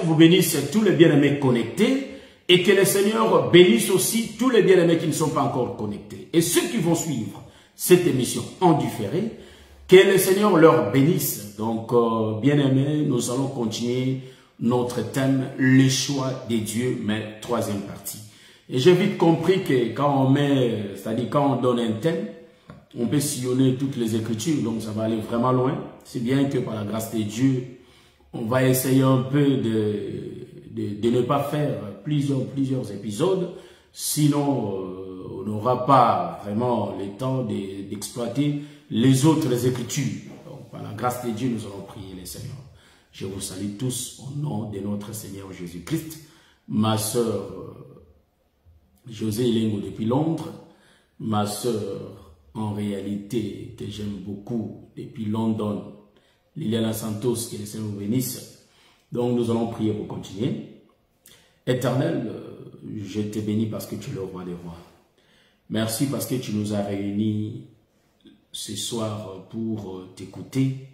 Seigneur vous bénisse tous les bien-aimés connectés et que le Seigneur bénisse aussi tous les bien-aimés qui ne sont pas encore connectés. Et ceux qui vont suivre cette émission en différé, que le Seigneur leur bénisse. Donc, bien-aimés, nous allons continuer notre thème, les choix des dieux, mais troisième partie. Et j'ai vite compris que quand on met, c'est-à-dire quand on donne un thème, on peut sillonner toutes les Écritures, donc ça va aller vraiment loin. C'est bien que par la grâce de Dieu, on va essayer un peu de ne pas faire plusieurs épisodes, sinon on n'aura pas vraiment le temps d'exploiter les autres Écritures. Donc par la grâce de Dieu, nous allons prier le Seigneur. Je vous salue tous au nom de notre Seigneur Jésus-Christ. Ma sœur José Elengo depuis Londres, ma sœur en réalité que j'aime beaucoup depuis London, Liliana Santos, que le Seigneur vous bénisse. Donc nous allons prier pour continuer. Éternel, je te bénis parce que tu es le roi des rois. Merci parce que tu nous as réunis ce soir pour t'écouter.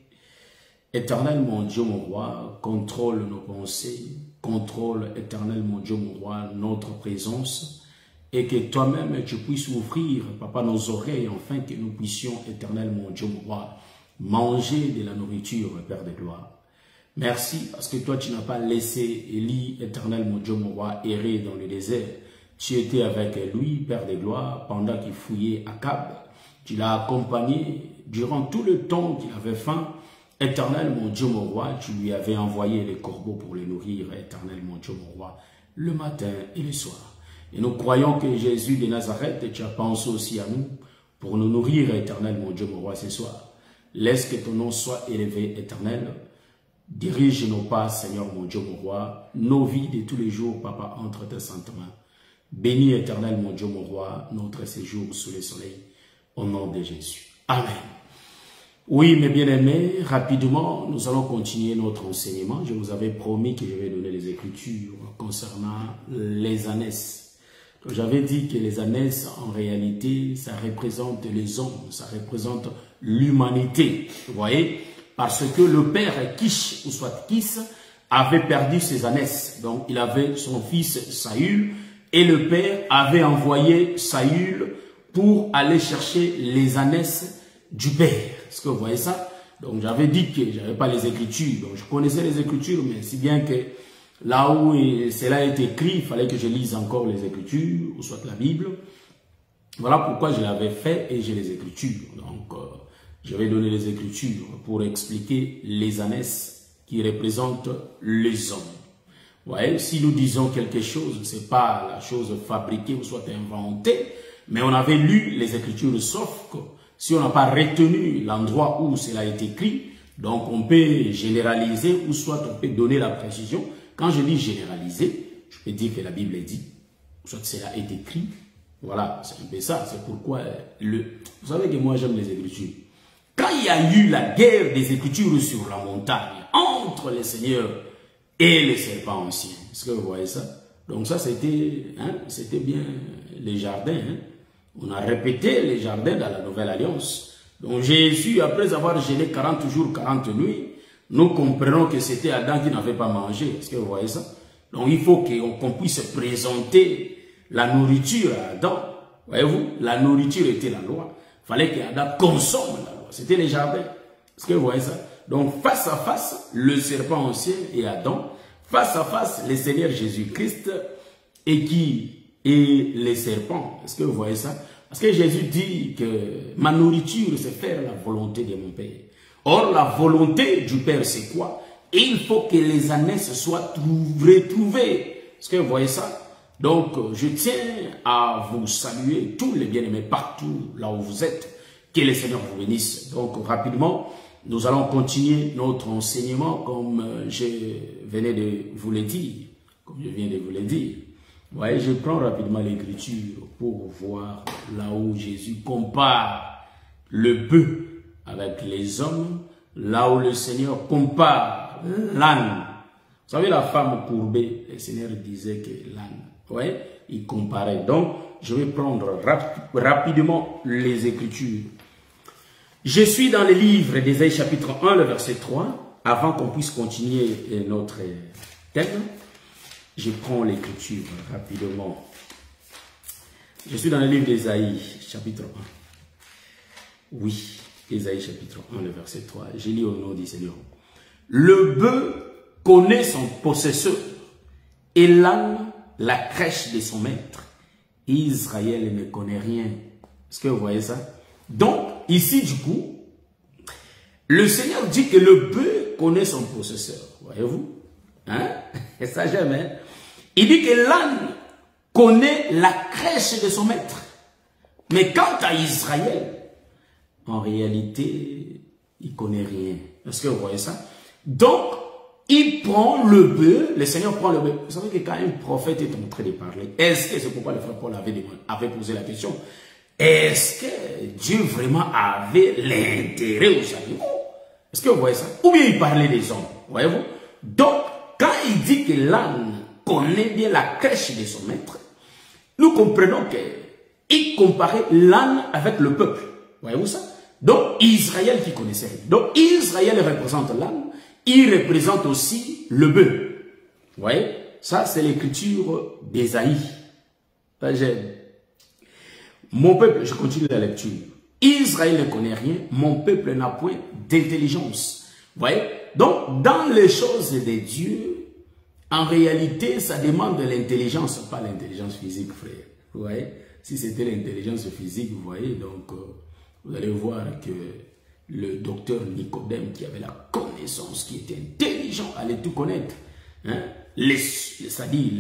Éternel, mon Dieu, mon roi, contrôle nos pensées, contrôle, éternel, mon Dieu, mon roi, notre présence, et que toi-même, tu puisses ouvrir, papa, nos oreilles, afin que nous puissions, éternel, mon Dieu, mon roi, manger de la nourriture, Père de gloire. Merci, parce que toi, tu n'as pas laissé Élie, éternel, mon Dieu, mon roi, errer dans le désert. Tu étais avec lui, Père de gloire, pendant qu'il fouillait Akab. Tu l'as accompagné durant tout le temps qu'il avait faim. Éternel, mon Dieu, mon roi, tu lui avais envoyé les corbeaux pour les nourrir, éternel, mon Dieu, mon roi, le matin et le soir. Et nous croyons que Jésus de Nazareth, tu as pensé aussi à nous pour nous nourrir, éternel, mon Dieu, mon roi, ce soir. Laisse que ton nom soit élevé, éternel. Dirige nos pas, Seigneur, mon Dieu, mon roi, nos vies de tous les jours, papa, entre tes saintes mains. Bénis, éternel, mon Dieu, mon roi, notre séjour sous le soleil, au nom de Jésus. Amen. Oui, mes bien-aimés, rapidement, nous allons continuer notre enseignement. Je vous avais promis que je vais donner les Écritures concernant les ânesses. J'avais dit que les ânesses, en réalité, ça représente les hommes, ça représente l'humanité. Vous voyez? Parce que le père Kish, ou soit Kis, avait perdu ses ânesses. Donc, il avait son fils Saül, et le père avait envoyé Saül pour aller chercher les ânesses du père. Est-ce que vous voyez ça? Donc, j'avais dit que je n'avais pas les Écritures. Donc, je connaissais les Écritures, mais si bien que là où cela a été écrit, il fallait que je lise encore les Écritures, ou soit la Bible. Voilà pourquoi je l'avais fait et j'ai les Écritures. Donc, je vais donner les Écritures pour expliquer les ânesses qui représentent les hommes. Vous voyez, si nous disons quelque chose, ce n'est pas la chose fabriquée ou soit inventée, mais on avait lu les Écritures, sauf que si on n'a pas retenu l'endroit où cela a été écrit, donc on peut généraliser ou soit on peut donner la précision. Quand je dis généraliser, je peux dire que la Bible est dit, soit cela est écrit. Voilà, c'est un peu ça. C'est pourquoi vous savez que moi j'aime les Écritures. Quand il y a eu la guerre des Écritures sur la montagne, entre les seigneurs et les serpents anciens, est-ce que vous voyez ça? Donc ça c'était bien les jardins. On a répété les jardins dans la Nouvelle Alliance. Donc Jésus, après avoir jeûné 40 jours, 40 nuits, nous comprenons que c'était Adam qui n'avait pas mangé. Est-ce que vous voyez ça? Donc il faut qu'on puisse présenter la nourriture à Adam. Voyez-vous, la nourriture était la loi. Il fallait qu'Adam consomme la loi. C'était les jardins. Est-ce que vous voyez ça? Donc face à face, le serpent ancien et Adam. Face à face, le Seigneur Jésus-Christ et les serpents. Est-ce que vous voyez ça? Parce que Jésus dit que ma nourriture, c'est faire la volonté de mon Père. Or, la volonté du Père, c'est quoi? Et il faut que les ânesses soient retrouvées. Est-ce que vous voyez ça? Donc, je tiens à vous saluer tous les bien-aimés partout là où vous êtes. Que le Seigneur vous bénisse. Donc, rapidement, nous allons continuer notre enseignement comme je venais de vous le dire. Comme je viens de vous le dire. Vous voyez, je prends rapidement l'Écriture pour voir là où Jésus compare le bœuf avec les hommes, là où le Seigneur compare l'âne. Vous savez, la femme courbée, le Seigneur disait que l'âne, ouais, il comparait. Donc, je vais prendre rapidement les Écritures. Je suis dans le livre d'Ésaïe chapitre 1, le verset 3, avant qu'on puisse continuer notre Je prends l'écriture rapidement. Je suis dans le livre d'Ésaïe, chapitre 1. Oui, Ésaïe, chapitre 1, le verset 3. Je lis au nom du Seigneur. Le bœuf connaît son possesseur, et l'âne la crèche de son maître. Israël ne connaît rien. Est-ce que vous voyez ça? Donc, ici, du coup, le Seigneur dit que le bœuf connaît son possesseur. Voyez-vous? Hein? Et ça, j'aime, hein? Il dit que l'âne connaît la crèche de son maître. Mais quant à Israël, en réalité, il ne connaît rien. Est-ce que vous voyez ça? Donc, il prend le bœuf, le Seigneur prend le bœuf. Vous savez que quand un prophète est en train de parler, est-ce que c'est pourquoi le frère Paul avait posé la question? Est-ce que Dieu vraiment avait l'intérêt aux animaux? Est-ce que vous voyez ça? Ou bien il parlait des hommes, voyez-vous? Donc, quand il dit que l'âne connaît bien la crèche de son maître, nous comprenons qu'il comparait l'âne avec le peuple. Voyez-vous ça? Donc, Israël qui connaissait rien. Donc, Israël représente l'âne, il représente aussi le bœuf. Vous voyez? Ça, c'est l'écriture d'Ésaïe. J'aime. Mon peuple, je continue la lecture. Israël ne connaît rien, mon peuple n'a point d'intelligence. Vous voyez? Donc, dans les choses de Dieu, en réalité, ça demande de l'intelligence, pas l'intelligence physique, frère. Vous voyez? Si c'était l'intelligence physique, vous voyez, donc, vous allez voir que le docteur Nicodème, qui avait la connaissance, qui était intelligent, allait tout connaître. Hein? C'est-à-dire,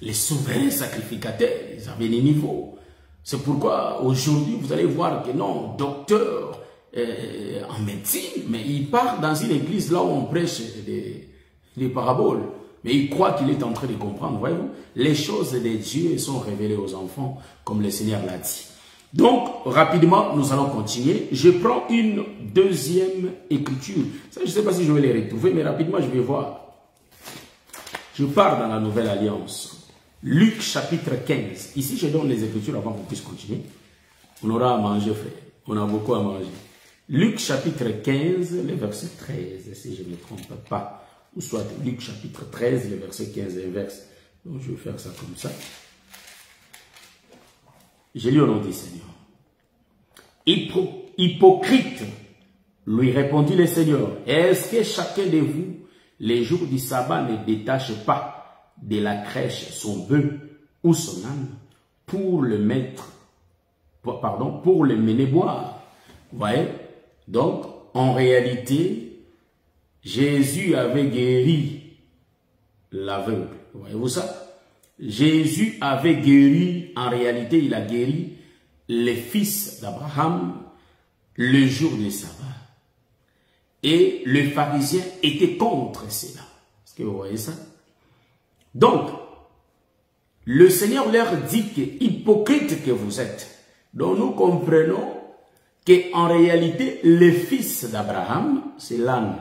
les souverains sacrificateurs, ils avaient des niveaux. C'est pourquoi aujourd'hui, vous allez voir que non, docteur en médecine, mais il part dans une église là où on prêche des paraboles. Mais il croit qu'il est en train de comprendre, voyez-vous. Les choses de Dieu sont révélées aux enfants, comme le Seigneur l'a dit. Donc, rapidement, nous allons continuer. Je prends une deuxième écriture. Ça, je ne sais pas si je vais les retrouver, mais rapidement, je vais voir. Je pars dans la Nouvelle Alliance. Luc chapitre 15. Ici, je donne les écritures avant qu'on puisse continuer. On aura à manger, frère. On a beaucoup à manger. Luc chapitre 15, le verset 13, si je ne me trompe pas. Ou soit Luc chapitre 13, le verset 15 inverse. Donc, je vais faire ça comme ça. Je lis au nom du Seigneur. Hypocrite, lui répondit le Seigneur, est-ce que chacun de vous, les jours du sabbat, ne détache pas de la crèche son bœuf ou son âne pour le mettre, pardon, pour le mener boire? Vous voyez? Donc, en réalité, Jésus avait guéri l'aveugle. Voyez-vous ça? Jésus avait guéri, en réalité, il a guéri les fils d'Abraham le jour du sabbat. Et le pharisien était contre cela. Est-ce que vous voyez ça? Donc, le Seigneur leur dit que, hypocrite que vous êtes. Donc, nous comprenons qu'en réalité, les fils d'Abraham, c'est l'âne.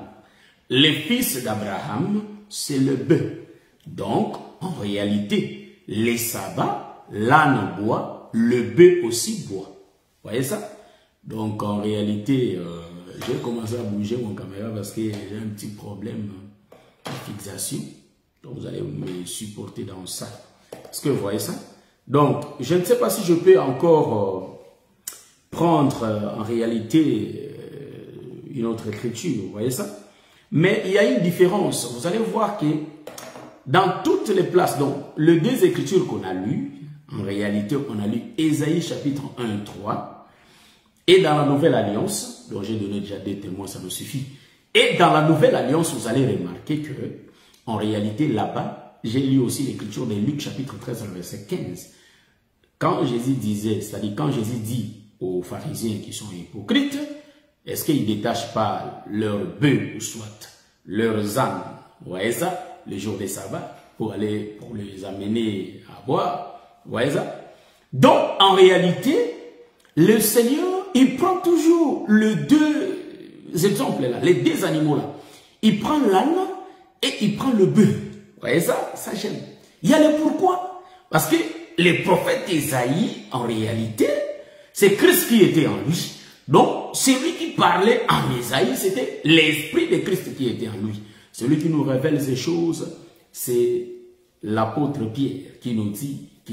Les fils d'Abraham, c'est le bœuf. Donc, en réalité, les sabbats, l'âne boit, le bœuf aussi boit. Vous voyez ça? Donc, en réalité, j'ai commencé à bouger mon caméra parce que j'ai un petit problème de fixation. Donc, vous allez me supporter dans ça. Est-ce que vous voyez ça? Donc, je ne sais pas si je peux encore prendre en réalité une autre écriture. Vous voyez ça? Mais il y a une différence. Vous allez voir que dans toutes les places, donc, les deux écritures qu'on a lues, en réalité, on a lu Ésaïe chapitre 1, 3. Et dans la Nouvelle Alliance, dont j'ai donné déjà des témoins, ça nous suffit. Et dans la Nouvelle Alliance, vous allez remarquer que, en réalité, là-bas, j'ai lu aussi l'écriture de Luc chapitre 13, verset 15. Quand Jésus disait, c'est-à-dire quand Jésus dit aux pharisiens qui sont hypocrites, est-ce qu'ils ne détachent pas leurs bœufs ou soit leurs ânes, vous voyez ça, le jour des sabbats, pour les amener à boire, vous voyez ça? Donc, en réalité, le Seigneur, il prend toujours les deux exemples là, les deux animaux là. Il prend l'âne et il prend le bœuf. Vous voyez ça? Ça j'aime. Il y a le pourquoi. Parce que les prophètes d'Ésaïe, en réalité, c'est Christ qui était en lui. Donc, celui qui parlait en Ésaïe, c'était l'esprit de Christ qui était en lui. Celui qui nous révèle ces choses, c'est l'apôtre Pierre qui nous dit que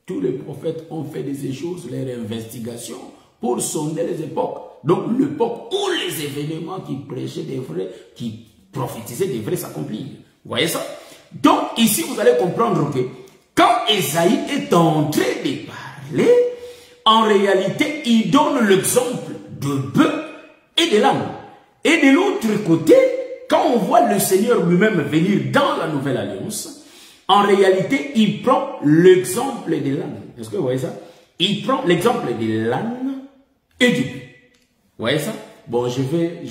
tous les prophètes ont fait de ces choses leur investigation pour sonder les époques. Donc l'époque où les événements qui prêchaient des vrais, qui prophétisaient des vrais s'accomplir. Vous voyez ça? Donc ici vous allez comprendre que quand Ésaïe est en train de parler, en réalité il donne l'exemple de bœuf et de l'âne. Et de l'autre côté, quand on voit le Seigneur lui-même venir dans la nouvelle alliance, en réalité, il prend l'exemple de l'âne. Est-ce que vous voyez ça? Il prend l'exemple de l'âne et du bœuf. Vous voyez ça? Bon, je vais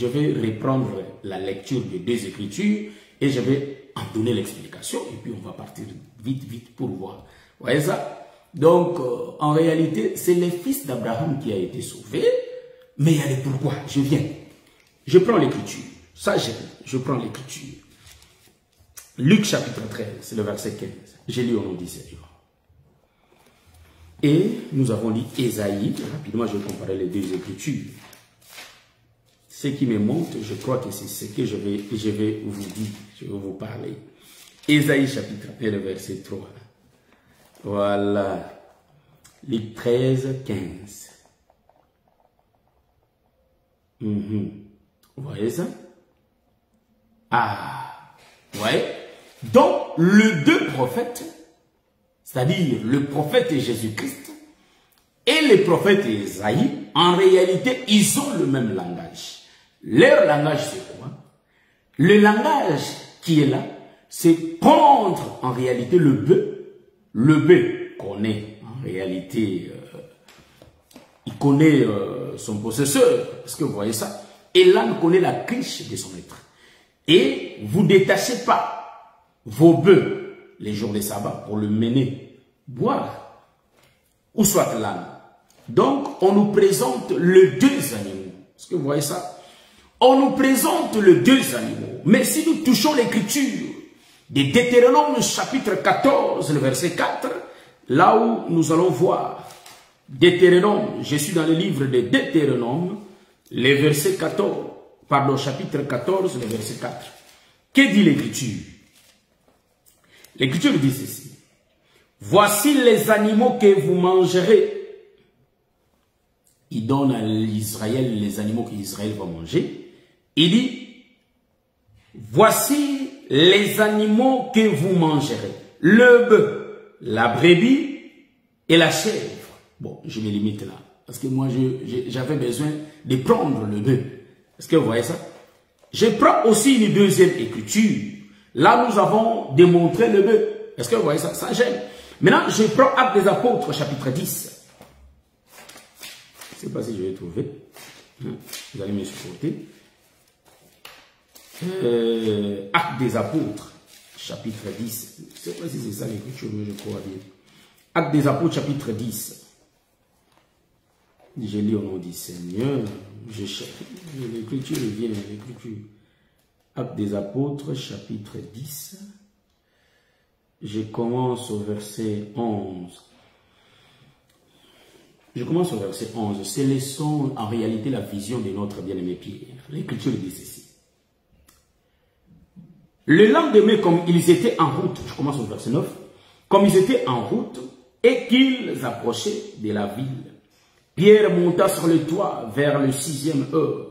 reprendre la lecture des deux Écritures et je vais en donner l'explication et puis on va partir vite pour voir. Vous voyez ça? Donc, en réalité, c'est le fils d'Abraham qui a été sauvé, mais il y a des pourquoi. Je viens. Je prends l'Écriture. Ça, je prends l'Écriture. Luc chapitre 13, c'est le verset 15. J'ai lu au nom du Seigneur. Et nous avons lu Ésaïe. Rapidement, je vais comparer les deux Écritures. Ce qui me montre, je crois que c'est ce que je vais vous dire, je vais vous parler. Ésaïe chapitre 1, le verset 3. Voilà. Luc 13, 15. Vous voyez ça? Ah, ouais. Donc, les deux prophètes, c'est-à-dire le prophète Jésus-Christ et le prophète Ésaïe, en réalité, ils ont le même langage. Leur langage, c'est quoi? Le langage qui est là, c'est prendre en réalité le bœuf. Le bœuf connaît en réalité, il connaît son possesseur. Est-ce que vous voyez ça? Et l'âne connaît la cruche de son maître. Et vous ne détachez pas vos bœufs les jours de sabbat pour le mener boire, ou soit l'âne. Donc, on nous présente les deux animaux. Est-ce que vous voyez ça? On nous présente les deux animaux. Mais si nous touchons l'écriture de Deutéronome chapitre 14, le verset 4, là où nous allons voir Deutéronome, je suis dans le livre de Deutéronome, le verset 14, pardon, chapitre 14, le verset 4. Que dit l'écriture? L'écriture dit ceci. Voici les animaux que vous mangerez. Il donne à l'Israël les animaux qu'Israël va manger. Il dit, voici les animaux que vous mangerez. Le bœuf, la brebis et la chèvre. Bon, je me limite là. Parce que moi, j'avais besoin de prendre le bœuf. Est-ce que vous voyez ça? Je prends aussi une deuxième écriture. Là, nous avons démontré le bœuf. Est-ce que vous voyez ça? Ça gêne. Maintenant, je prends Actes des Apôtres, chapitre 10. Je ne sais pas si je vais trouver. Vous allez me supporter. Actes des Apôtres, chapitre 10. Je ne sais pas si c'est ça l'écriture, mais je crois bien. Actes des Apôtres, chapitre 10. Je lis au nom du Seigneur. Je cherche. L'écriture vient de l'écriture. Actes des Apôtres, chapitre 10. Je commence au verset 11. Je commence au verset 11. C'est en réalité la vision de notre bien-aimé Pierre. L'écriture dit ceci. Le lendemain, comme ils étaient en route, je commence au verset 9, comme ils étaient en route et qu'ils approchaient de la ville, Pierre monta sur le toit vers la 6e heure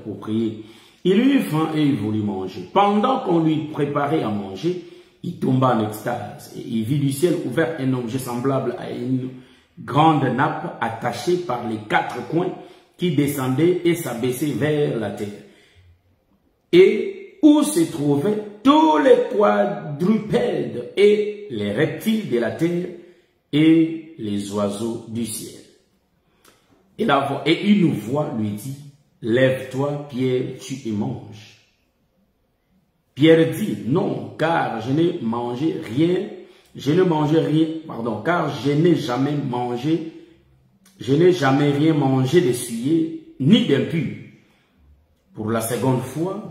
pour prier. Il eut faim et il voulut manger. Pendant qu'on lui préparait à manger, il tomba en extase et il vit du ciel ouvert un objet semblable à une grande nappe attachée par les quatre coins qui descendait et s'abaissait vers la terre. Et où se trouvaient tous les quadrupèdes et les reptiles de la terre et les oiseaux du ciel. Et une voix lui dit, lève-toi, Pierre, tu y manges. Pierre dit, non, car je n'ai jamais rien mangé de souillé, ni d'impur. Pour la seconde fois,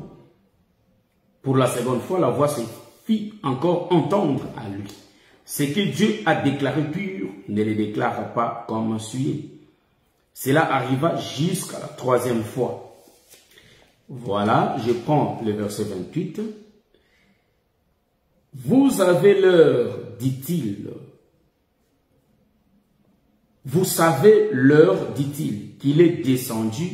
la voix se fit encore entendre à lui. Ce que Dieu a déclaré pur ne le déclare pas comme souillé. Cela arriva jusqu'à la 3e fois. Voilà, je prends le verset 28. Vous avez l'heure, dit-il. Vous savez l'heure, dit-il, qu'il est descendu,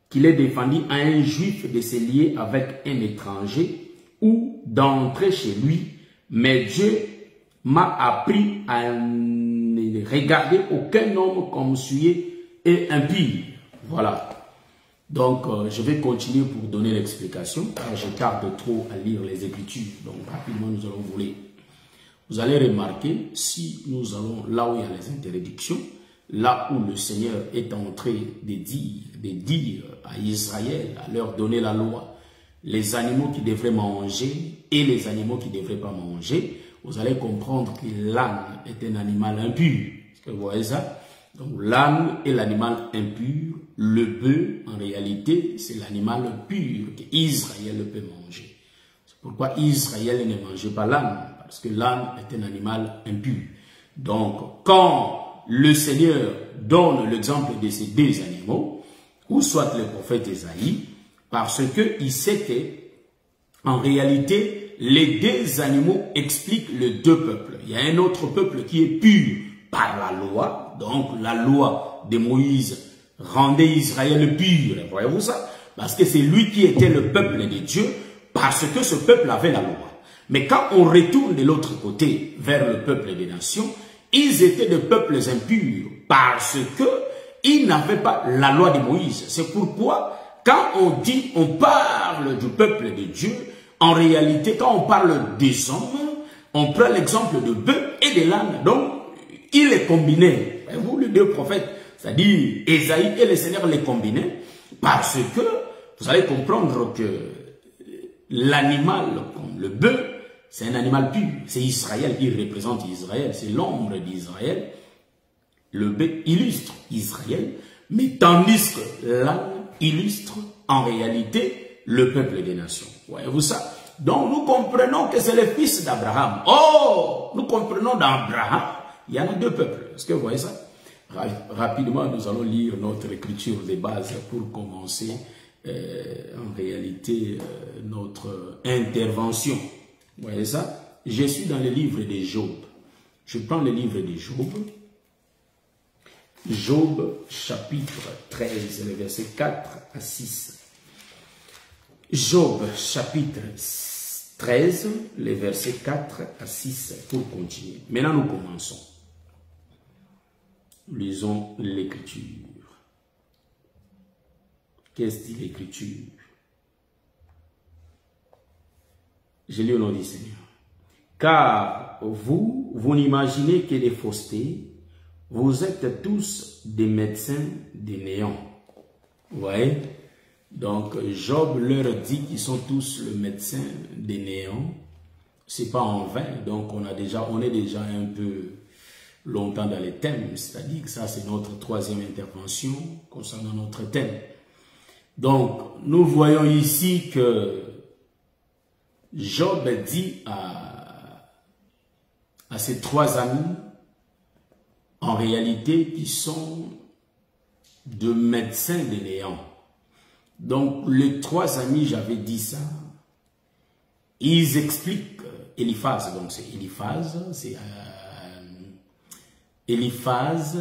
qu'il est défendu à un juif de se lier avec un étranger ou d'entrer chez lui. Mais Dieu m'a appris à ne regarder aucun homme comme souillé et impie. Voilà. Donc, je vais continuer pour donner l'explication, car je tarde trop à lire les Écritures. Donc, rapidement, nous allons vous lire. Vous allez remarquer, si nous allons là où il y a les interdictions, là où le Seigneur est en train de dire à Israël, à leur donner la loi, les animaux qui devraient manger et les animaux qui ne devraient pas manger, vous allez comprendre que l'âne est un animal impur. Est-ce que vous voyez ça? Donc l'âne est l'animal impur, le bœuf, en réalité, c'est l'animal pur qu'Israël peut manger. C'est pourquoi Israël ne mangeait pas l'âne, parce que l'âne est un animal impur. Donc, quand le Seigneur donne l'exemple de ces deux animaux, ou soit le prophète Ésaïe, parce qu'il sait que, en réalité, les deux animaux expliquent les deux peuples. Il y a un autre peuple qui est pur par la loi, donc la loi de Moïse rendait Israël pur, voyez-vous ça? Parce que c'est lui qui était le peuple de Dieu, parce que ce peuple avait la loi. Mais quand on retourne de l'autre côté, vers le peuple des nations, ils étaient des peuples impurs, parce que ils n'avaient pas la loi de Moïse. C'est pourquoi, quand on parle du peuple de Dieu, en réalité, quand on parle des hommes, on prend l'exemple de bœuf et de l'âne. Donc, il les combinait. Vous, les deux prophètes, c'est-à-dire Ésaïe et le Seigneur les combinaient, parce que vous allez comprendre que l'animal, comme le bœuf, c'est un animal pur. C'est Israël qui représente Israël. C'est l'ombre d'Israël. Le bœuf illustre Israël, mais tandis que l'âne illustre en réalité le peuple des nations. Voyez-vous ça? Donc nous comprenons que c'est le fils d'Abraham. Oh, nous comprenons d'Abraham, il y en a deux peuples. Est-ce que vous voyez ça? Rapidement, nous allons lire notre écriture de base pour commencer en réalité notre intervention. Vous voyez ça? Je suis dans le livre de Job. Je prends le livre de Job. Job chapitre 13, le verset 4 à 6. Job chapitre 13, les versets 4 à 6 pour continuer. Maintenant, nous commençons. Lisons l'écriture. Qu'est-ce que dit l'écriture? Je lis au nom du Seigneur. Car vous n'imaginez que des faussetés, vous êtes tous des médecins des néants. Vous voyez? Donc, Job leur dit qu'ils sont tous le médecin des néants. C'est pas en vain. Donc, on est déjà un peu longtemps dans les thèmes. C'est-à-dire que ça, c'est notre troisième intervention concernant notre thème. Donc, nous voyons ici que Job dit à ses trois amis, en réalité, qui sont de médecins des néants. Donc, les trois amis, j'avais dit ça, ils expliquent Eliphaz, donc c'est Eliphaz,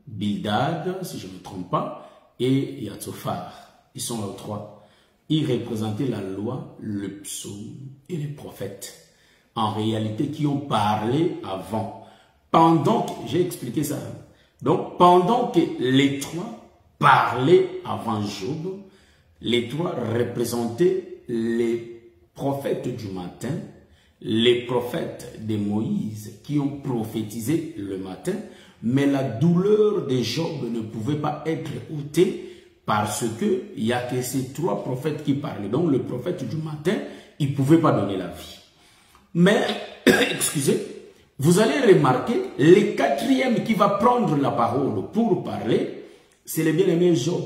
Bildad, si je ne me trompe pas, et Yatsophar. Ils sont les trois. Ils représentaient la loi, le psaume et les prophètes. En réalité, qui ont parlé avant. Pendant que, j'ai expliqué ça. Donc, pendant que les trois parlaient avant Job, les trois représentaient les prophètes du matin, les prophètes de Moïse qui ont prophétisé le matin, mais la douleur de Job ne pouvait pas être ôtée parce qu'il n'y a que ces trois prophètes qui parlaient. Donc le prophète du matin, il ne pouvait pas donner la vie. Mais, excusez, vous allez remarquer, le quatrième qui va prendre la parole pour parler, c'est le bien-aimé Job.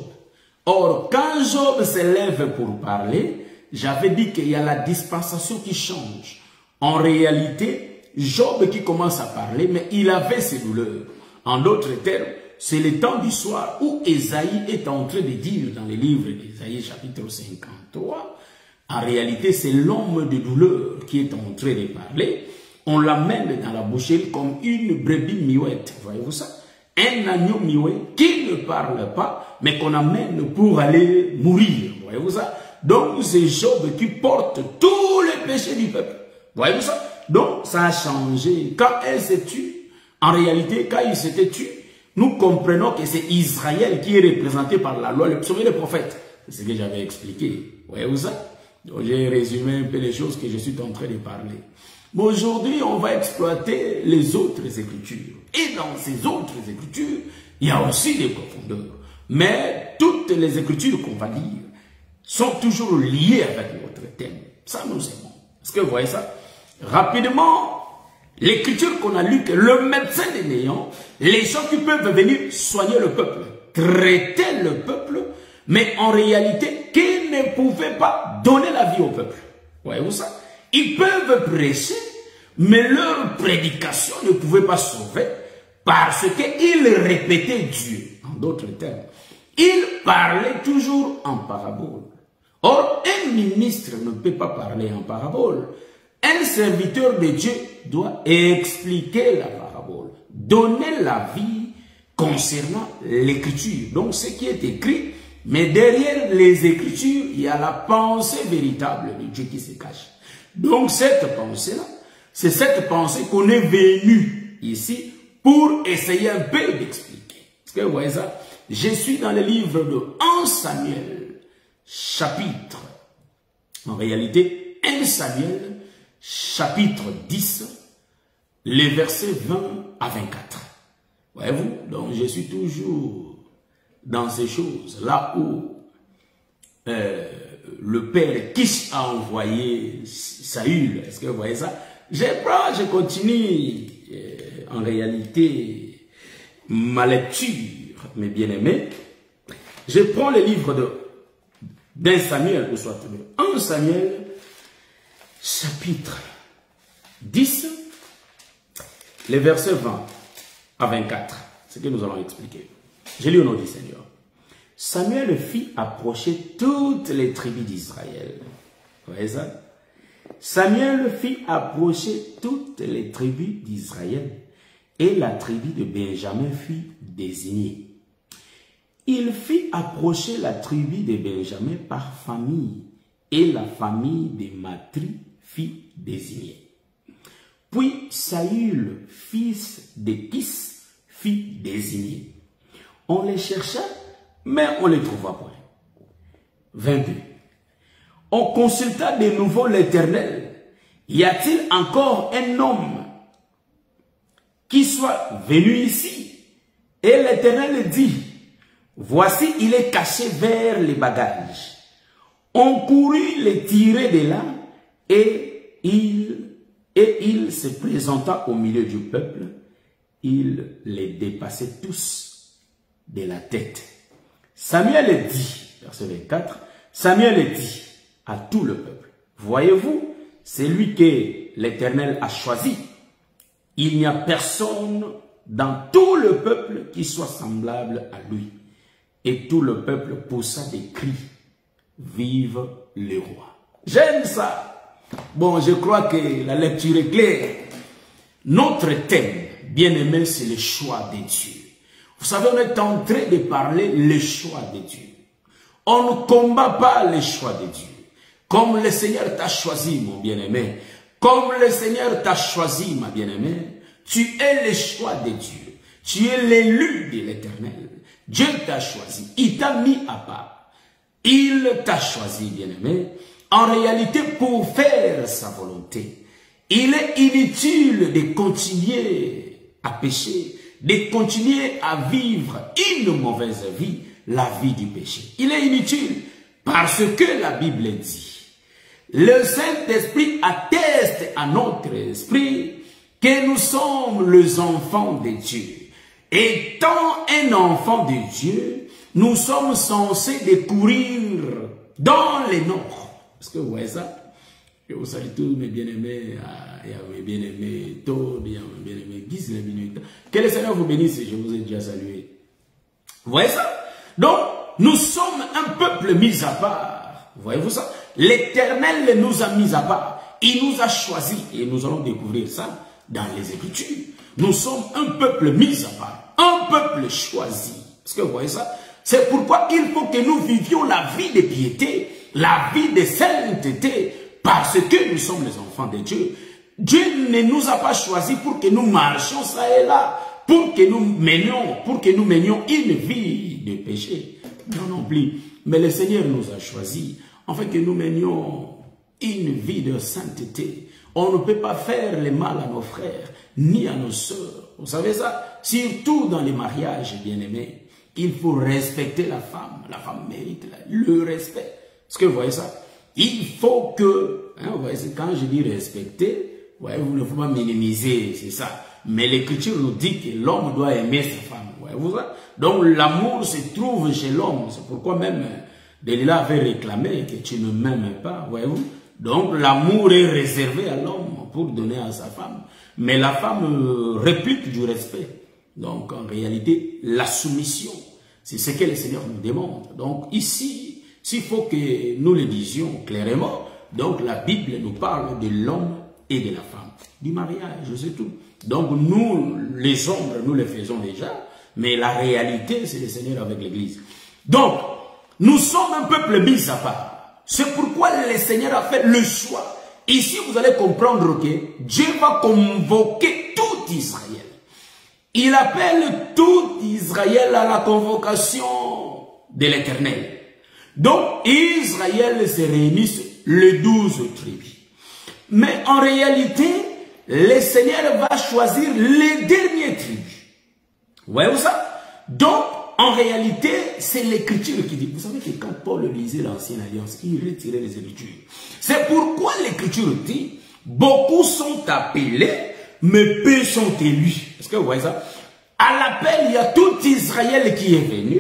Or, quand Job se lève pour parler, j'avais dit qu'il y a la dispensation qui change. En réalité, Job qui commence à parler, mais il avait ses douleurs. En d'autres termes, c'est le temps du soir où Ésaïe est en train de dire dans le livre d'Ésaïe chapitre 53, en réalité c'est l'homme de douleur qui est en train de parler. On l'amène dans la boucherie comme une brebis muette, voyez-vous ça? Un agneau muet qui ne parle pas, mais qu'on amène pour aller mourir, voyez-vous ça? Donc c'est Job qui porte tous les péchés du peuple, voyez-vous ça? Donc ça a changé. Quand elle se tue, en réalité, quand il s'était tué, nous comprenons que c'est Israël qui est représenté par la loi, le psaume et le prophète. C'est ce que j'avais expliqué, voyez-vous ça? Donc j'ai résumé un peu les choses que je suis en train de parler. Mais aujourd'hui, on va exploiter les autres écritures. Et dans ces autres écritures, il y a aussi des profondeurs. Mais toutes les écritures qu'on va lire sont toujours liées avec notre thème. Ça, nous aimons. Est-ce que vous voyez ça? Rapidement, l'écriture qu'on a lue, que le médecin des néants, les gens qui peuvent venir soigner le peuple, traiter le peuple, mais en réalité, qui ne pouvaient pas donner la vie au peuple. Voyez-vous ça? Ils peuvent prêcher, mais leur prédication ne pouvait pas sauver parce qu'ils répétaient Dieu. En d'autres termes, ils parlaient toujours en parabole. Or, un ministre ne peut pas parler en parabole. Un serviteur de Dieu doit expliquer la parabole, donner la vie concernant l'écriture. Donc, ce qui est écrit, mais derrière les écritures, il y a la pensée véritable de Dieu qui se cache. Donc cette pensée-là, c'est cette pensée qu'on est venu ici pour essayer un peu d'expliquer. Est-ce que vous voyez ça? Je suis dans le livre de 1 Samuel, chapitre, en réalité 1 Samuel, chapitre 10, les versets 20 à 24. Voyez-vous? Donc je suis toujours dans ces choses, là où le père Kish a envoyé Saül. Est-ce que vous voyez ça? Je continue en réalité ma lecture, mes bien-aimés. Je prends le livre d'un Samuel, ou soit 1 Samuel, chapitre 10, les versets 20 à 24. C'est ce que nous allons expliquer. Je lis au nom du Seigneur. Samuel fit approcher toutes les tribus d'Israël. Vous voyez ça? Samuel fit approcher toutes les tribus d'Israël et la tribu de Benjamin fut désignée. Il fit approcher la tribu de Benjamin par famille et la famille de Matri fut désignée. Puis Saül, fils de Kis, fut désigné. On les chercha, mais on ne les trouva point. 22. On consulta de nouveau l'Éternel. Y a-t-il encore un homme qui soit venu ici? Et l'Éternel dit, voici, il est caché vers les bagages. On courut les tirer de là, et il se présenta au milieu du peuple. Il les dépassait tous de la tête. Samuel dit, verset 24, Samuel dit à tout le peuple, voyez-vous, c'est lui que l'Éternel a choisi. Il n'y a personne dans tout le peuple qui soit semblable à lui. Et tout le peuple poussa des cris, vive le roi. J'aime ça. Bon, je crois que la lecture est claire. Notre thème, bien-aimé, c'est le choix de Dieu. Vous savez, on est en train de parler le choix de Dieu. On ne combat pas le choix de Dieu. Comme le Seigneur t'a choisi, mon bien-aimé. Comme le Seigneur t'a choisi, ma bien-aimée. Tu es le choix de Dieu. Tu es l'élu de l'Éternel. Dieu t'a choisi. Il t'a mis à part. Il t'a choisi, bien-aimé. En réalité, pour faire sa volonté. Il est inutile de continuer à pécher, de continuer à vivre une mauvaise vie, la vie du péché. Il est inutile parce que la Bible dit, le Saint-Esprit atteste à notre esprit que nous sommes les enfants de Dieu. Étant un enfant de Dieu, nous sommes censés de courir dans les nord. Est-ce que vous voyez ça? Je vous salue tous mes bien-aimés, et à mes bien-aimés Todd, et à mes bien-aimés Guise les minutes. Que le Seigneur vous bénisse, je vous ai déjà salué. Vous voyez ça? Donc, nous sommes un peuple mis à part. Voyez-vous ça? L'Éternel nous a mis à part. Il nous a choisis. Et nous allons découvrir ça dans les Écritures. Nous sommes un peuple mis à part. Un peuple choisi. Est-ce que vous voyez ça? C'est pourquoi il faut que nous vivions la vie de piété, la vie de sainteté, parce que nous sommes les enfants de Dieu. Dieu ne nous a pas choisis pour que nous marchions ça et là, pour que nous menions une vie de péché. Non plus. Mais le Seigneur nous a choisis, afin que nous menions une vie de sainteté. On ne peut pas faire le mal à nos frères, ni à nos sœurs. Vous savez ça? Surtout dans les mariages, bien-aimés. Il faut respecter la femme. La femme mérite le respect. Est-ce que vous voyez ça? Il faut que, vous voyez, quand je dis respecter, vous ne faut pas minimiser, c'est ça. Mais l'Écriture nous dit que l'homme doit aimer sa femme. Voyez-vous ça? Donc l'amour se trouve chez l'homme. C'est pourquoi même Delilah avait réclamé que tu ne m'aimes pas. Voyez-vous? Donc l'amour est réservé à l'homme pour donner à sa femme. Mais la femme réplique du respect. Donc en réalité, la soumission, c'est ce que le Seigneur nous demande. Donc ici, s'il faut que nous le disions clairement, donc la Bible nous parle de l'homme et de la femme, du mariage, c'est tout. Donc nous, les hommes, nous le faisons déjà, mais la réalité, c'est le Seigneur avec l'Église. Donc, nous sommes un peuple mis à part. C'est pourquoi le Seigneur a fait le choix. Ici, vous allez comprendre que Dieu va convoquer tout Israël. Il appelle tout Israël à la convocation de l'Éternel. Donc, Israël se réunit les 12 tribus. Mais en réalité, le Seigneur va choisir les dernières tribus. Vous voyez ça? Donc, en réalité, c'est l'Écriture qui dit. Vous savez que quand Paul lisait l'Ancienne Alliance, il retirait les Écritures. C'est pourquoi l'Écriture dit, beaucoup sont appelés, mais peu sont élus. Est-ce que vous voyez ça? À l'appel, il y a tout Israël qui est venu,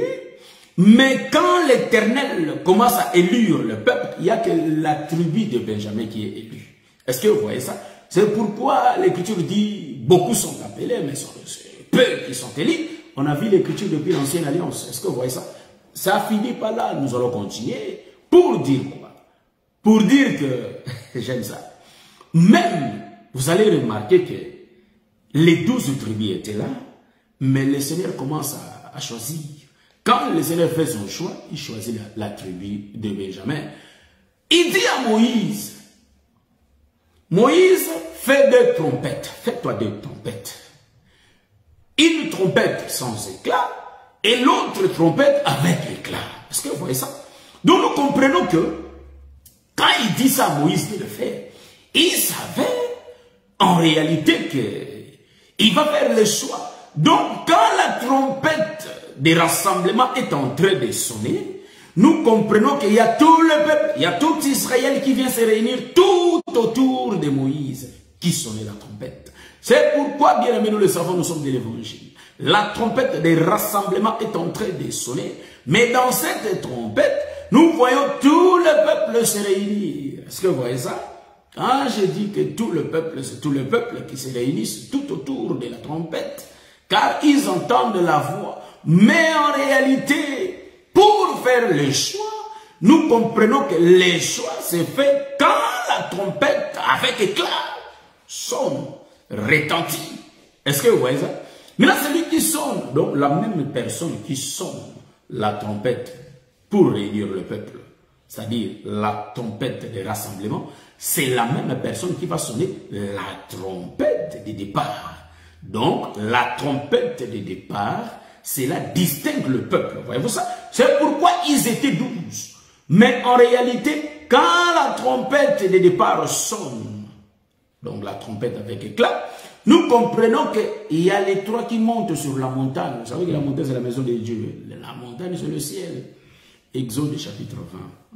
mais quand l'Éternel commence à élire le peuple, il n'y a que la tribu de Benjamin qui est élue. Est-ce que vous voyez ça? C'est pourquoi l'Écriture dit, beaucoup sont appelés, mais peu qui sont élus. On a vu l'Écriture depuis l'Ancienne Alliance. Est-ce que vous voyez ça? Ça finit pas là. Nous allons continuer. Pour dire quoi? Pour dire que, j'aime ça. Même, vous allez remarquer que les 12 tribus étaient là, mais le Seigneur commence à choisir. Quand le Seigneur fait son choix, il choisit la tribu de Benjamin. Il dit à Moïse, Moïse, fais 2 trompettes. Fais-toi 2 trompettes. Une trompette sans éclat et l'autre trompette avec éclat. Est-ce que vous voyez ça? Donc nous comprenons que quand il dit ça à Moïse de le faire, il savait en réalité qu'il va faire le choix. Donc quand la trompette des rassemblements est en train de sonner, nous comprenons qu'il y a tout le peuple, il y a tout Israël qui vient se réunir tout autour de Moïse qui sonnait la trompette. C'est pourquoi, bien aimés, nous le savons, nous sommes de l'Évangile. La trompette des rassemblements est en train de sonner. Mais dans cette trompette, nous voyons tout le peuple se réunir. Est-ce que vous voyez ça? Quand je dis que tout le peuple, c'est tout le peuple qui se réunissent tout autour de la trompette, car ils entendent la voix. Mais en réalité, pour faire le choix, nous comprenons que le choix se fait quand la trompette avec éclat sonne, retentit. Est-ce que vous voyez ça? Maintenant, celui qui sonne, donc la même personne qui sonne la trompette pour réunir le peuple, c'est-à-dire la trompette de rassemblement, c'est la même personne qui va sonner la trompette de départ. Donc, la trompette de départ, cela distingue le peuple. Voyez-vous ça? C'est pourquoi ils étaient 12. Mais en réalité, quand la trompette de départ sonne, donc la trompette avec éclat, nous comprenons qu'il y a les 3 qui montent sur la montagne. Vous savez que la montagne, c'est la maison de Dieu. La montagne, c'est le ciel. Exode chapitre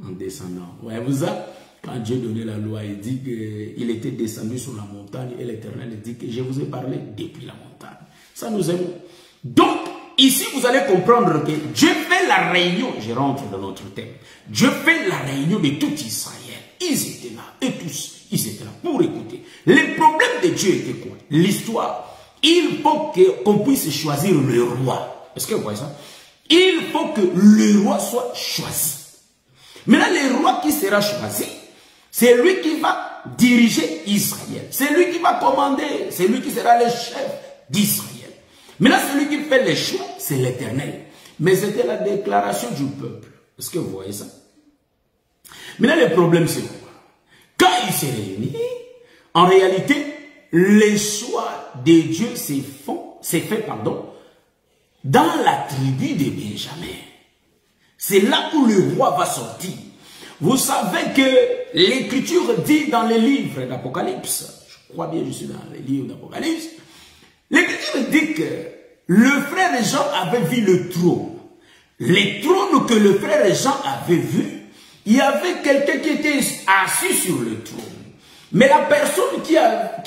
20, en descendant. Voyez-vous ça? Quand Dieu donnait la loi, il dit qu'il était descendu sur la montagne et l'Éternel dit que je vous ai parlé depuis la montagne. Ça nous aimons. Donc, ici, vous allez comprendre que Dieu fait la réunion. Je rentre dans notre thème. Dieu fait la réunion de tout Israël. Ils étaient là, et tous, ils étaient là pour écouter. Le problème de Dieu était quoi? L'histoire. Il faut qu'on puisse choisir le roi. Est-ce que vous voyez ça? il faut que le roi soit choisi. Maintenant, le roi qui sera choisi, c'est lui qui va diriger Israël. C'est lui qui va commander. C'est lui qui sera le chef d'Israël. Maintenant, celui qui fait les choix, c'est l'Éternel. Mais c'était la déclaration du peuple. Est-ce que vous voyez ça? Maintenant, le problème, c'est quoi? Quand ils se réunissent, en réalité, les choix de Dieu s'est fait, dans la tribu de Benjamin. C'est là où le roi va sortir. Vous savez que l'Écriture dit dans les livres d'Apocalypse, je crois bien, je suis dans les livres d'Apocalypse, l'Écriture dit que le frère Jean avait vu le trône. Les trônes que le frère Jean avait vu, il y avait quelqu'un qui était assis sur le trône. Mais la personne qui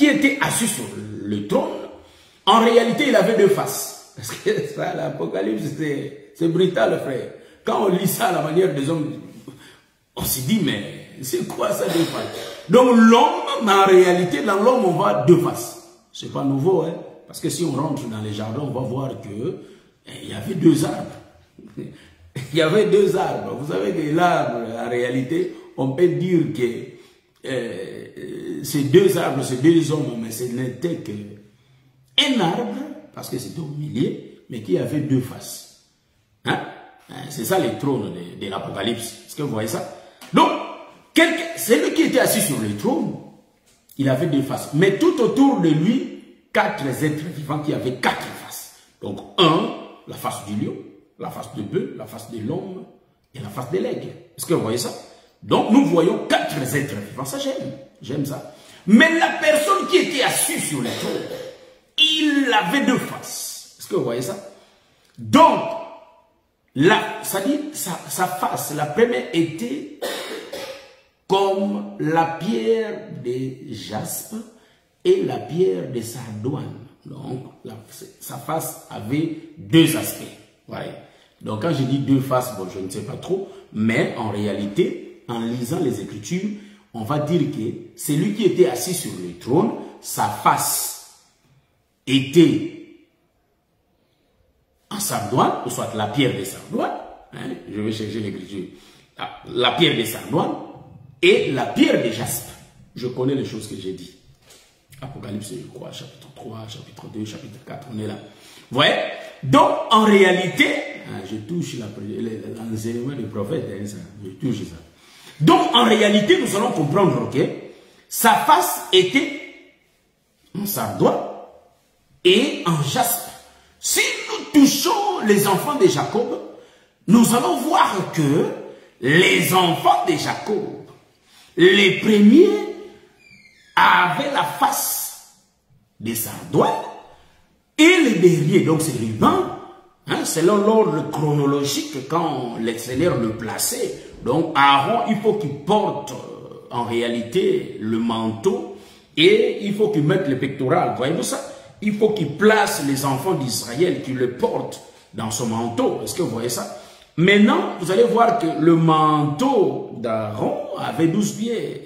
était assise sur le trône, en réalité, il avait deux faces. Parce que ça, l'Apocalypse, c'est brutal, frère. Quand on lit ça à la manière des hommes, on se dit, mais c'est quoi ça, deux faces? Donc l'homme, en réalité, dans l'homme, on voit deux faces. C'est pas nouveau, hein. Parce que si on rentre dans les jardins, on va voir que il y avait deux arbres. Il y avait deux arbres. Vous savez que l'arbre, en réalité, on peut dire que ces deux arbres, ces deux hommes, mais ce n'était qu'un arbre, parce que c'était au milieu, mais qui avait deux faces. Hein? C'est ça les trônes de l'Apocalypse. Est-ce que vous voyez ça? Donc, celui qui était assis sur le trône, il avait deux faces. Mais tout autour de lui, quatre êtres vivants qui avaient quatre faces. Donc, la face du lion, la face de bœuf, la face de l'homme et la face de l'aigle. Est-ce que vous voyez ça? Donc, nous voyons quatre êtres vivants. Ça, j'aime ça. Mais la personne qui était assise sur le trône, il avait deux faces. Est-ce que vous voyez ça? Donc, sa face, la première était comme la pierre de jaspe et la pierre de sardoine. Donc, sa face avait deux aspects. Ouais. Donc, quand je dis deux faces, bon, je ne sais pas trop, mais en réalité, en lisant les Écritures, on va dire que celui qui était assis sur le trône, sa face était en sardoine, ou soit la pierre de sardoine, hein, je vais chercher l'Écriture, la pierre de sardoine et la pierre de jaspe. Je connais les choses que j'ai dit. Apocalypse, je crois, chapitre 3, chapitre 2, chapitre 4, on est là. Vous voyez? Donc, en réalité, je touche l'enseignement du prophète, hein, ça, je touche ça. Donc, en réalité, nous allons comprendre que sa face était en sardoine et en jaspe. Si nous touchons les enfants de Jacob, nous allons voir que les enfants de Jacob, les premiers, avaient la face de sardoine et les derniers, donc c'est Ruben, hein, selon l'ordre chronologique quand le Seigneur le plaçait. Donc Aaron, il faut qu'il porte en réalité le manteau et il faut qu'il mette le pectoral. Voyez-vous ça? Il faut qu'il place les enfants d'Israël, qu'il le porte dans son manteau. Est-ce que vous voyez ça? Maintenant, vous allez voir que le manteau d'Aaron avait 12 pierres.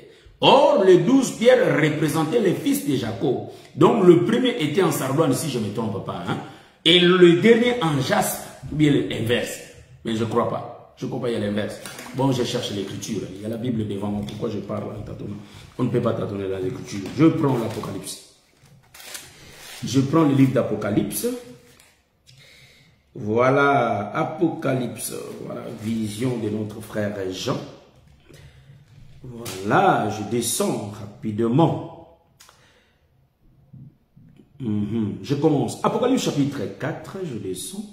Or, les 12 pierres représentaient les fils de Jacob. Donc, le premier était en sardoine, si je ne me trompe pas. Hein? Et le dernier en jaspe, ou bien l'inverse. Mais je ne crois pas. Je ne crois pas qu'il y a l'inverse. Bon, je cherche l'écriture. Il y a la Bible devant moi. Pourquoi je parle en tâtonnant? On ne peut pas tâtonner dans l'écriture. Je prends l'Apocalypse. Je prends le livre d'Apocalypse. Voilà, Apocalypse. Voilà, vision de notre frère Jean. Voilà, je descends rapidement. Je commence. Apocalypse chapitre 4, je descends.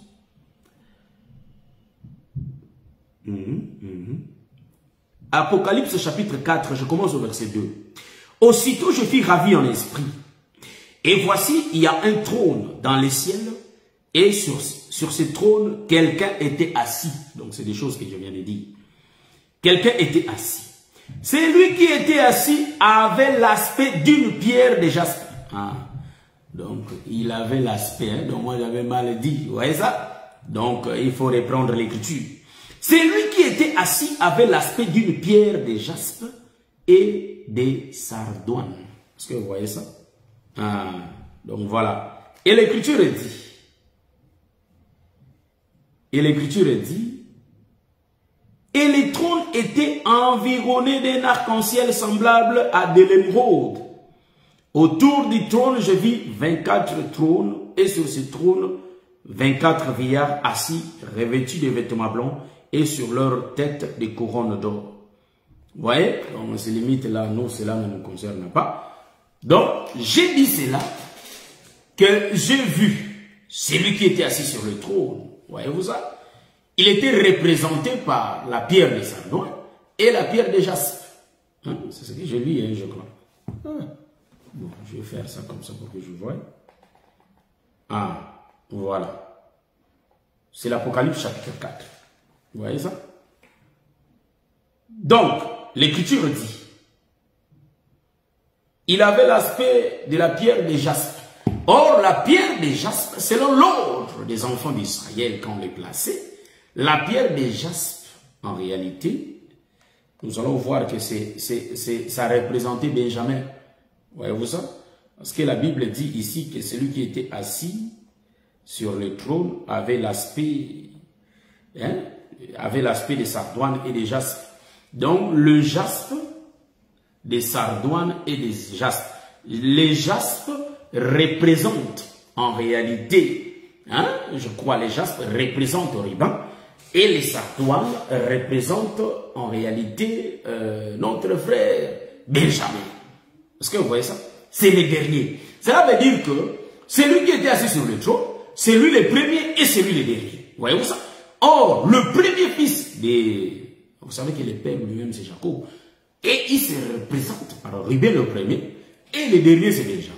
Apocalypse chapitre 4, je commence au verset 2. Aussitôt je fus ravi en esprit. Et voici, il y a un trône dans les ciels. Et sur ce trône, quelqu'un était assis. Donc c'est des choses que je viens de dire. Quelqu'un était assis. Celui qui était assis avait l'aspect d'une pierre de jaspe. Donc, il avait l'aspect, hein, donc moi j'avais mal dit, vous voyez ça? Donc, il faut reprendre l'écriture. Celui qui était assis avait l'aspect d'une pierre de jaspe et de sardoine. Est-ce que vous voyez ça? Donc voilà. Et l'écriture dit, Et l'Écriture dit, et les trônes étaient environnés d'un arc-en-ciel semblable à de l'émeraude. Autour du trône, je vis 24 trônes, et sur ces trônes, 24 vieillards assis, revêtus de vêtements blancs, et sur leur tête des couronnes d'or. Vous voyez, on se limite là, nous, cela ne nous concerne pas. Donc, j'ai dit cela, que j'ai vu celui qui était assis sur le trône. Voyez-vous ça? Il était représenté par la pierre de sardoine et la pierre de jaspe. Hein? C'est ce que j'ai lu, hein, je crois. Ah. Bon, je vais faire ça comme ça pour que je voie. Ah, voilà. C'est l'Apocalypse chapitre 4. Vous voyez ça? Donc, l'Écriture dit, il avait l'aspect de la pierre de jaspe. Or, la pierre de jaspe, selon l'ordre des enfants d'Israël, quand on les plaçait, la pierre de jaspe, en réalité, nous allons voir que ça représentait Benjamin. Voyez-vous ça? Parce que la Bible dit ici que celui qui était assis sur le trône avait l'aspect de sardoine et de jaspe. Donc, le jaspe, des sardoines et des jaspes. Les jaspes représentent en réalité, je crois les jaspes représentent Oriban et les sardoines représentent en réalité notre frère Benjamin. Est-ce que vous voyez ça? C'est les derniers. Cela veut dire que celui qui était assis sur le trône, c'est lui le premier et c'est lui le dernier. Voyez-vous ça? Or, le premier fils des... Vous savez que le père lui-même c'est Jacob. Et il se représente par Ruben le premier et le dernier c'est Benjamin.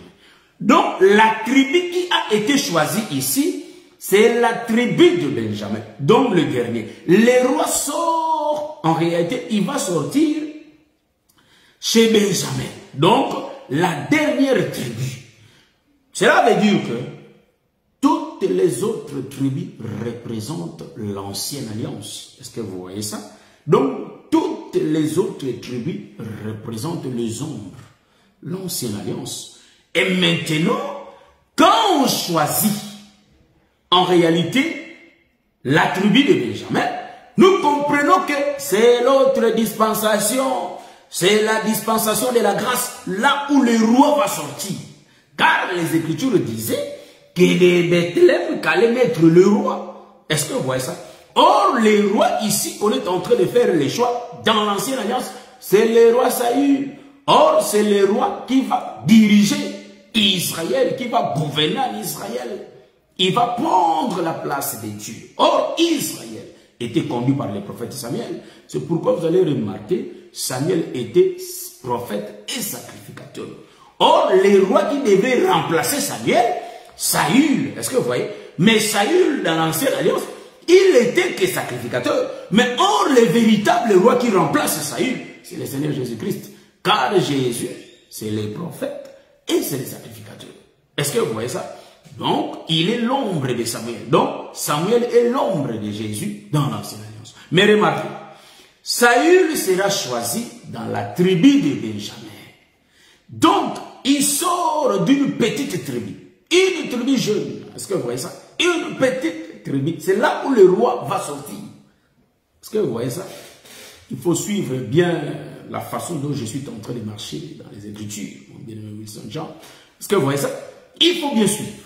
Donc, la tribu qui a été choisie ici, c'est la tribu de Benjamin, donc le dernier. Le roi sort, en réalité, il va sortir chez Benjamin. Donc, la dernière tribu. Cela veut dire que toutes les autres tribus représentent l'ancienne alliance. Est-ce que vous voyez ça? Donc, toutes les autres tribus représentent les ombres, l'ancienne alliance. Et maintenant, quand on choisit en réalité la tribu de Benjamin, nous comprenons que c'est l'autre dispensation, c'est la dispensation de la grâce, là où le roi va sortir. Car les Écritures disaient que les Bethléem qu'allait mettre le roi. Est-ce que vous voyez ça? Or, le roi ici, qu'on est en train de faire les choix dans l'ancienne alliance, c'est le roi Saül. Or, c'est le roi qui va diriger Israël, qui va gouverner en Israël. Il va prendre la place de Dieu. Or, Israël était conduit par le prophète Samuel. C'est pourquoi vous allez remarquer, Samuel était prophète et sacrificateur. Or, le roi qui devait remplacer Samuel, Saül, est-ce que vous voyez? Mais Saül, dans l'ancienne alliance, il était que sacrificateur. Mais or, le véritable roi qui remplace Saül, c'est le Seigneur Jésus-Christ. Car Jésus, c'est les prophètes et c'est les sacrificateurs. Est-ce que vous voyez ça? Donc, il est l'ombre de Samuel. Donc, Samuel est l'ombre de Jésus dans l'ancienne alliance. Mais remarquez, Saül sera choisi dans la tribu de Benjamin. Donc, il sort d'une petite tribu. Une tribu jeune. Est-ce que vous voyez ça? Une petite tribu. C'est là où le roi va sortir. Est-ce que vous voyez ça? Il faut suivre bien la façon dont je suis en train de marcher dans les Écritures. Mon bien-aimé Wilson Jean. Est-ce que vous voyez ça? Il faut bien suivre.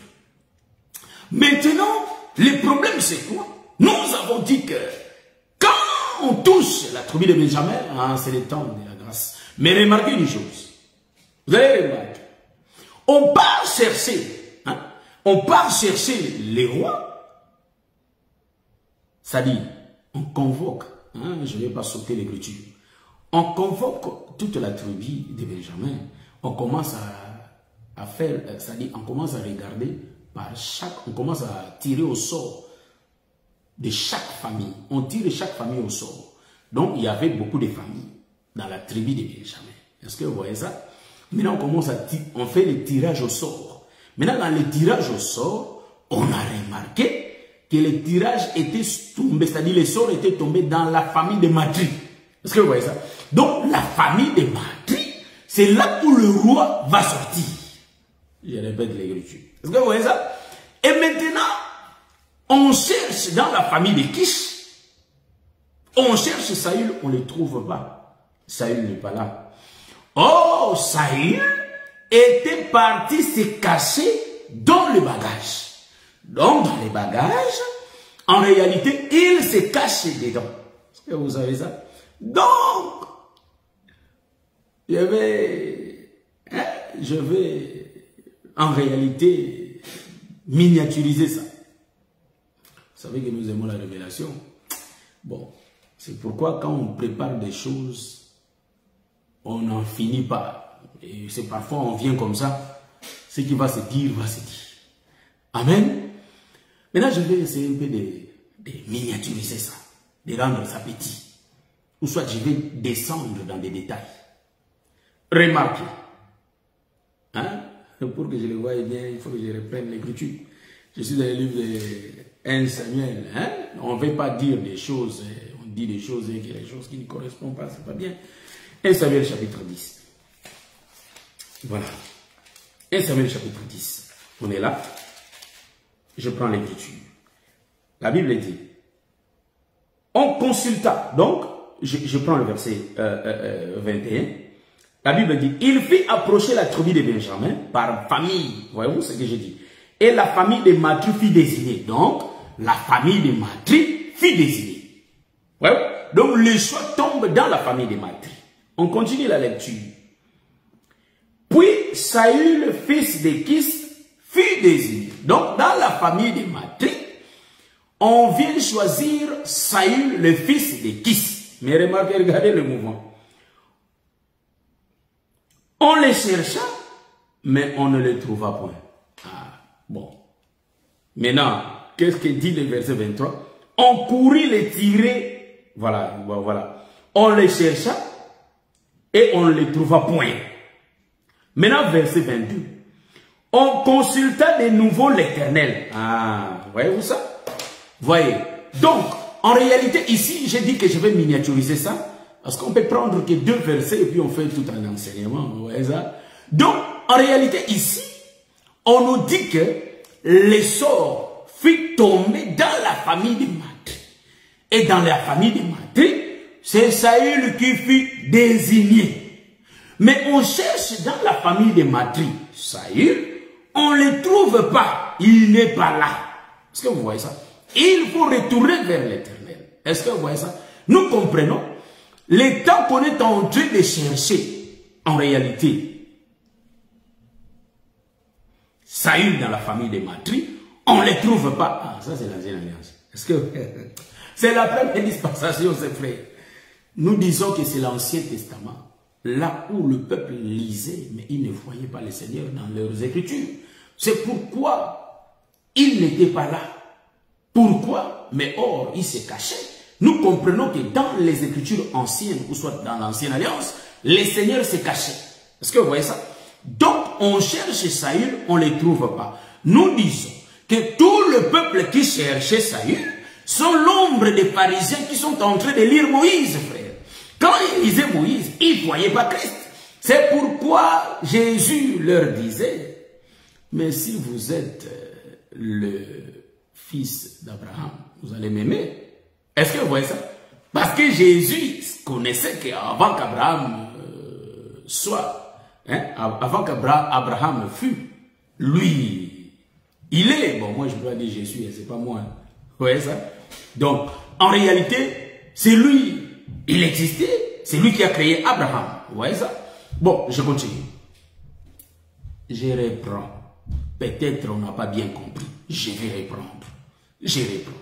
Maintenant, le problème c'est quoi? Nous avons dit que quand on touche la tribu de Benjamin, c'est le temps de la grâce. Mais remarquez une chose. Vous allez remarquer. On part chercher, les rois. C'est-à-dire, on convoque. Je ne vais pas sauter l'écriture. On convoque toute la tribu de Benjamin. On commence à faire, c'est-à-dire, on commence à regarder on commence à tirer au sort de chaque famille. On tire chaque famille au sort. Donc, il y avait beaucoup de familles dans la tribu de Benjamin. Est-ce que vous voyez ça? Maintenant, on fait le tirage au sort. Maintenant, dans le tirage au sort, on a remarqué que le tirage était tombé, c'est-à-dire le sort était tombé dans la famille de Matri. Est-ce que vous voyez ça? Donc, la famille de Matri, c'est là où le roi va sortir. Je répète l'écriture. Est-ce que vous voyez ça? Et maintenant, On cherche dans la famille de Kish. On cherche Saül, on ne le trouve pas. Saül n'est pas là. Oh, Saül était parti se cacher dans le bagage. Donc, dans les bagages, en réalité, il se cache dedans. Est-ce que vous savez ça? Donc, je vais en réalité miniaturiser ça. Vous savez que nous aimons la révélation. Bon, c'est pourquoi quand on prépare des choses, on n'en finit pas. Et c'est parfois on vient comme ça, ce qui va se dire, va se dire. Amen. Maintenant, je vais essayer un peu de miniaturiser ça, de rendre ça petit. Ou soit je vais descendre dans des détails. Remarquez. Hein? Pour que je le voie bien, il faut que je reprenne l'écriture. Je suis dans le livre de 1 Samuel. Hein? On ne veut pas dire des choses, on dit des choses et des choses qui ne correspondent pas, c'est pas bien. 1 Samuel chapitre 10. Voilà. 1 Samuel chapitre 10. On est là. Je prends l'écriture. La Bible dit, on consulta. Donc, je prends le verset 21. La Bible dit, il fit approcher la tribu de Benjamin par famille. Voyez-vous ce que j'ai dit? Et la famille de Matri fut désignée. Donc, la famille de Matri fut désignée. Ouais. Donc, le choix tombe dans la famille de Matri. On continue la lecture. Puis, Saül, fils de Kis, fut désigné. Donc, dans la famille de Matri, on vient choisir Saül, le fils de Kis. Mais remarquez, regardez le mouvement. On les chercha, mais on ne les trouva point. Ah, bon. Maintenant, qu'est-ce que dit le verset 23? On courut les tirer. Voilà, voilà. On les chercha et on ne les trouva point. Maintenant, verset 22. On consulta de nouveau l'Éternel. Ah, voyez-vous ça? Voyez. Donc, en réalité, ici, j'ai dit que je vais miniaturiser ça. Parce qu'on peut prendre que 2 versets et puis on fait tout un enseignement. Vous voyez ça? Donc, en réalité, ici, on nous dit que le sort fut tombé dans la famille de Matri. Et dans la famille de Matri, c'est Saül qui fut désigné. Mais on cherche dans la famille de Matri, Saül, on ne le trouve pas. Il n'est pas là. Est-ce que vous voyez ça? Il faut retourner vers l'Éternel. Est-ce que vous voyez ça? Nous comprenons. Le temps qu'on est en train de chercher, en réalité, Saül dans la famille de Matri, on ne le trouve pas. Ah, ça c'est l'ancienne alliance. Est-ce que c'est la première dispensation, c'est frère? Nous disons que c'est l'Ancien Testament. Là où le peuple lisait, mais il ne voyait pas le Seigneur dans leurs Écritures. C'est pourquoi il n'était pas là. Pourquoi? Mais or, il s'est caché. Nous comprenons que dans les Écritures anciennes, ou soit dans l'Ancienne Alliance, le Seigneur s'est caché. Est-ce que vous voyez ça? Donc, on cherche Saül, on ne le trouve pas. Nous disons que tout le peuple qui cherchait Saül sont l'ombre des pharisiens qui sont en train de lire Moïse, frère. Quand ils lisaient Moïse, ils ne voyaient pas Christ. C'est pourquoi Jésus leur disait, mais si vous êtes le fils d'Abraham, vous allez m'aimer. Est-ce que vous voyez ça? Parce que Jésus connaissait qu'avant qu'Abraham soit, hein, avant qu'Abraham fût, lui, il est. Bon, moi je dois dire Jésus, c'est pas moi. Vous voyez ça? Donc, en réalité, c'est lui. Il existait, c'est lui qui a créé Abraham. Vous voyez ça? Bon, je continue. Je reprends. Peut-être on n'a pas bien compris. Je vais reprendre. Je reprends.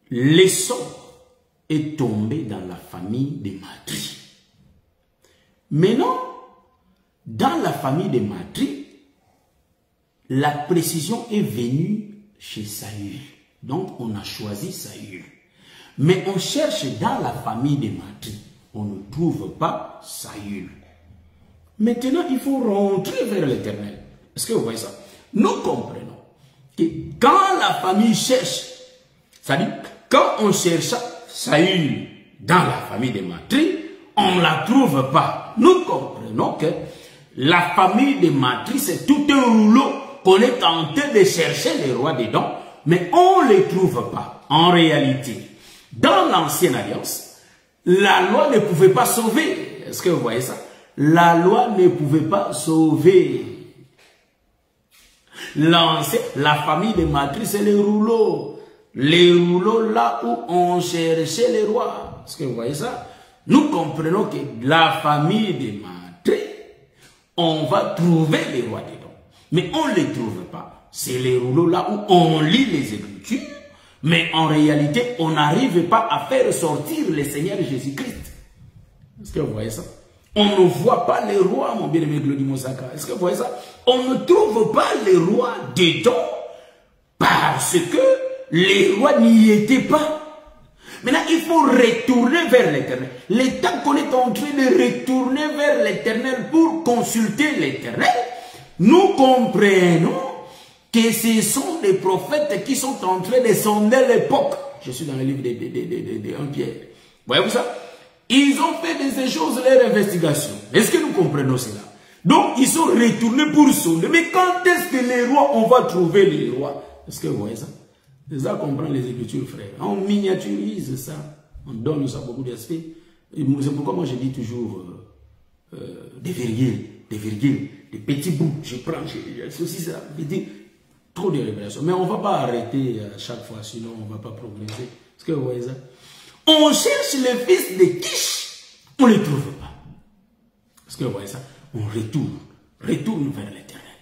Le sort est tombé dans la famille de Matri. Maintenant, dans la famille de Matri, la précision est venue chez Saül. Donc, on a choisi Saül. Mais on cherche dans la famille de Matri. On ne trouve pas Saül. Maintenant, il faut rentrer vers l'Éternel. Est-ce que vous voyez ça? Nous comprenons que quand la famille cherche, c'est-à-dire quand on cherche Saül dans la famille de Matri, on ne la trouve pas. Nous comprenons que la famille de Matri, c'est tout un rouleau qu'on est tenté de chercher les rois dedans, mais on ne les trouve pas. En réalité, dans l'ancienne alliance, la loi ne pouvait pas sauver. Est-ce que vous voyez ça? La loi ne pouvait pas sauver. La famille de matrice, c'est les rouleaux. Les rouleaux là où on cherchait les rois. Est-ce que vous voyez ça? Nous comprenons que la famille de matrice, on va trouver les rois dedans. Mais on ne les trouve pas. C'est les rouleaux là où on lit les Écritures. Mais en réalité, on n'arrive pas à faire sortir le Seigneur Jésus-Christ. Est-ce que vous voyez ça? On ne voit pas les rois, mon bien-aimé Glody Mosaka. Est-ce que vous voyez ça? On ne trouve pas les rois dedans parce que les rois n'y étaient pas. Maintenant, il faut retourner vers l'Éternel. L'état qu'on est en train de retourner vers l'Éternel pour consulter l'Éternel, nous comprenons que ce sont des prophètes qui sont en train de sonder l'époque. Je suis dans le livre de 1 Pierre. Voyez-vous ça? Ils ont fait de ces choses leur investigation. Est-ce que nous comprenons cela? Donc, ils sont retournés pour sonder. Mais quand est-ce que les rois, on va trouver les rois? Est-ce que vous voyez ça? C'est ça qu'on prend les Écritures, frère. On miniaturise ça. On donne ça beaucoup d'aspects. C'est pourquoi moi je dis toujours des virgules, des petits bouts. Je prends, ceci, ça. Je dis trop de révélations. Mais on ne va pas arrêter à chaque fois, sinon on ne va pas progresser. Est-ce que vous voyez ça? On cherche le fils de Kish, on ne le trouve pas. Est-ce que vous voyez ça? On retourne vers l'Éternel.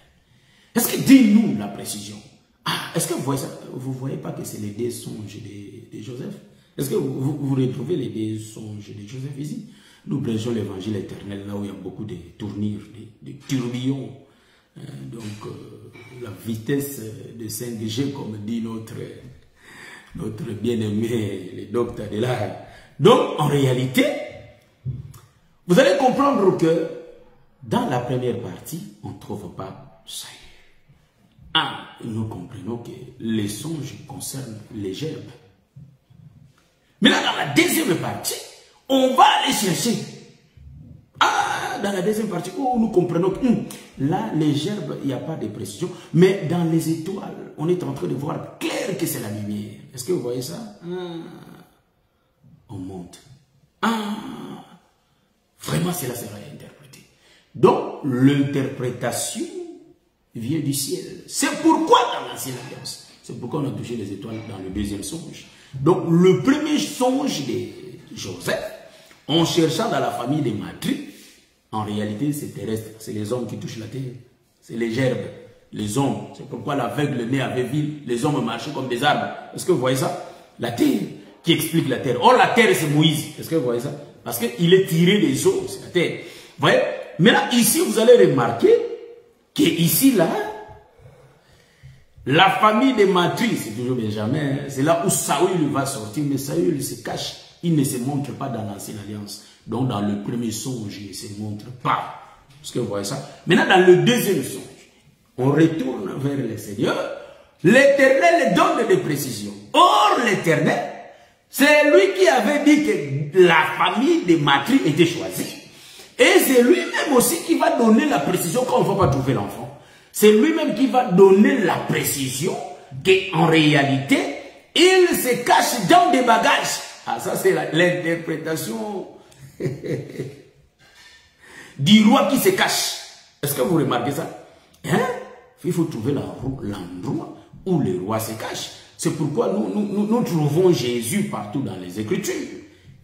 Est-ce que dis-nous la précision? Ah, est-ce que vous voyez ça? Vous ne voyez pas que c'est les deux songes de Joseph? Est-ce que vous retrouvez les deux songes de Joseph ici? Nous prêchons l'évangile éternel là où il y a beaucoup de tournures, de tourbillons. Donc, la vitesse de 5G, comme dit notre bien-aimé, le docteur de l'art. Donc, en réalité, vous allez comprendre que dans la première partie, on ne trouve pas ça. Ah, nous comprenons que les songes concernent les gerbes. Mais là, dans la deuxième partie, on va aller chercher. Ah, dans la deuxième partie, où nous comprenons que là, les gerbes, il n'y a pas de précision. Mais dans les étoiles, on est en train de voir clair que c'est la lumière. Est-ce que vous voyez ça? On monte. Vraiment, cela sera interprété. Donc, l'interprétation vient du ciel. C'est pourquoi dans l'ancienne alliance, c'est pourquoi on a touché les étoiles dans le deuxième songe. Donc, le premier songe de Joseph, en cherchant dans la famille des matrices, en réalité, c'est terrestre. C'est les hommes qui touchent la terre. C'est les gerbes, les hommes. C'est pourquoi l'aveugle né avait vu les hommes marcher comme des arbres. Est-ce que vous voyez ça? La terre qui explique la terre. Or, la terre, c'est Moïse. Est-ce que vous voyez ça? Parce qu'il est tiré des eaux, c'est la terre. Vous voyez? Maintenant, ici, vous allez remarquer qu'ici, là, la famille des matrices, c'est toujours Benjamin, c'est là où Saül va sortir, mais Saül se cache, il ne se montre pas dans l'ancienne alliance. Donc dans le premier songe, il ne se montre pas. Est-ce que vous voyez ça? Maintenant, dans le deuxième songe, on retourne vers le Seigneur, l'Éternel donne des précisions. Or, l'Éternel, c'est lui qui avait dit que la famille des matrices était choisie. Et c'est lui-même aussi qui va donner la précision quand on ne va pas trouver l'enfant. C'est lui-même qui va donner la précision qu'en réalité, il se cache dans des bagages. Ah, ça c'est l'interprétation du roi qui se cache. Est-ce que vous remarquez ça? Hein? Il faut trouver l'endroit où le roi se cache. C'est pourquoi nous trouvons Jésus partout dans les Écritures.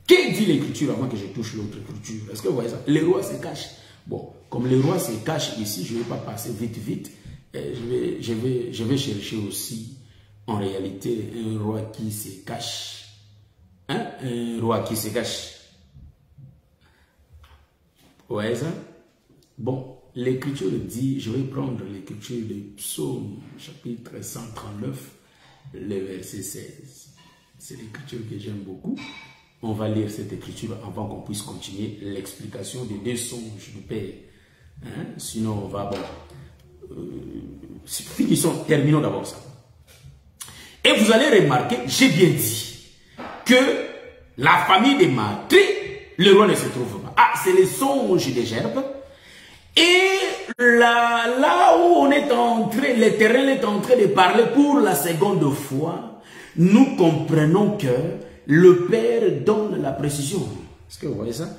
Que dit l'Écriture avant que je touche l'autre Écriture? Est-ce que vous voyez ça? Le roi se cache. Bon, comme le roi se cache ici, je ne vais pas passer vite. Je vais chercher aussi, en réalité, un roi qui se cache. Hein? Un roi qui se cache. Vous voyez ça? Bon, l'Écriture dit, je vais prendre l'Écriture de Psaume, chapitre 139, le verset 16. C'est l'Écriture que j'aime beaucoup. On va lire cette Écriture avant qu'on puisse continuer l'explication des deux songes du Père. Hein? Sinon, on va... Bon, finissons, terminons d'abord ça. Et vous allez remarquer, j'ai bien dit, que la famille des matrices, le roi ne se trouve pas. Ah, c'est les songes des gerbes. Et là où on est entré que l'Éternel est en train de parler pour la seconde fois, nous comprenons que le Père donne la précision. Est-ce que vous voyez ça?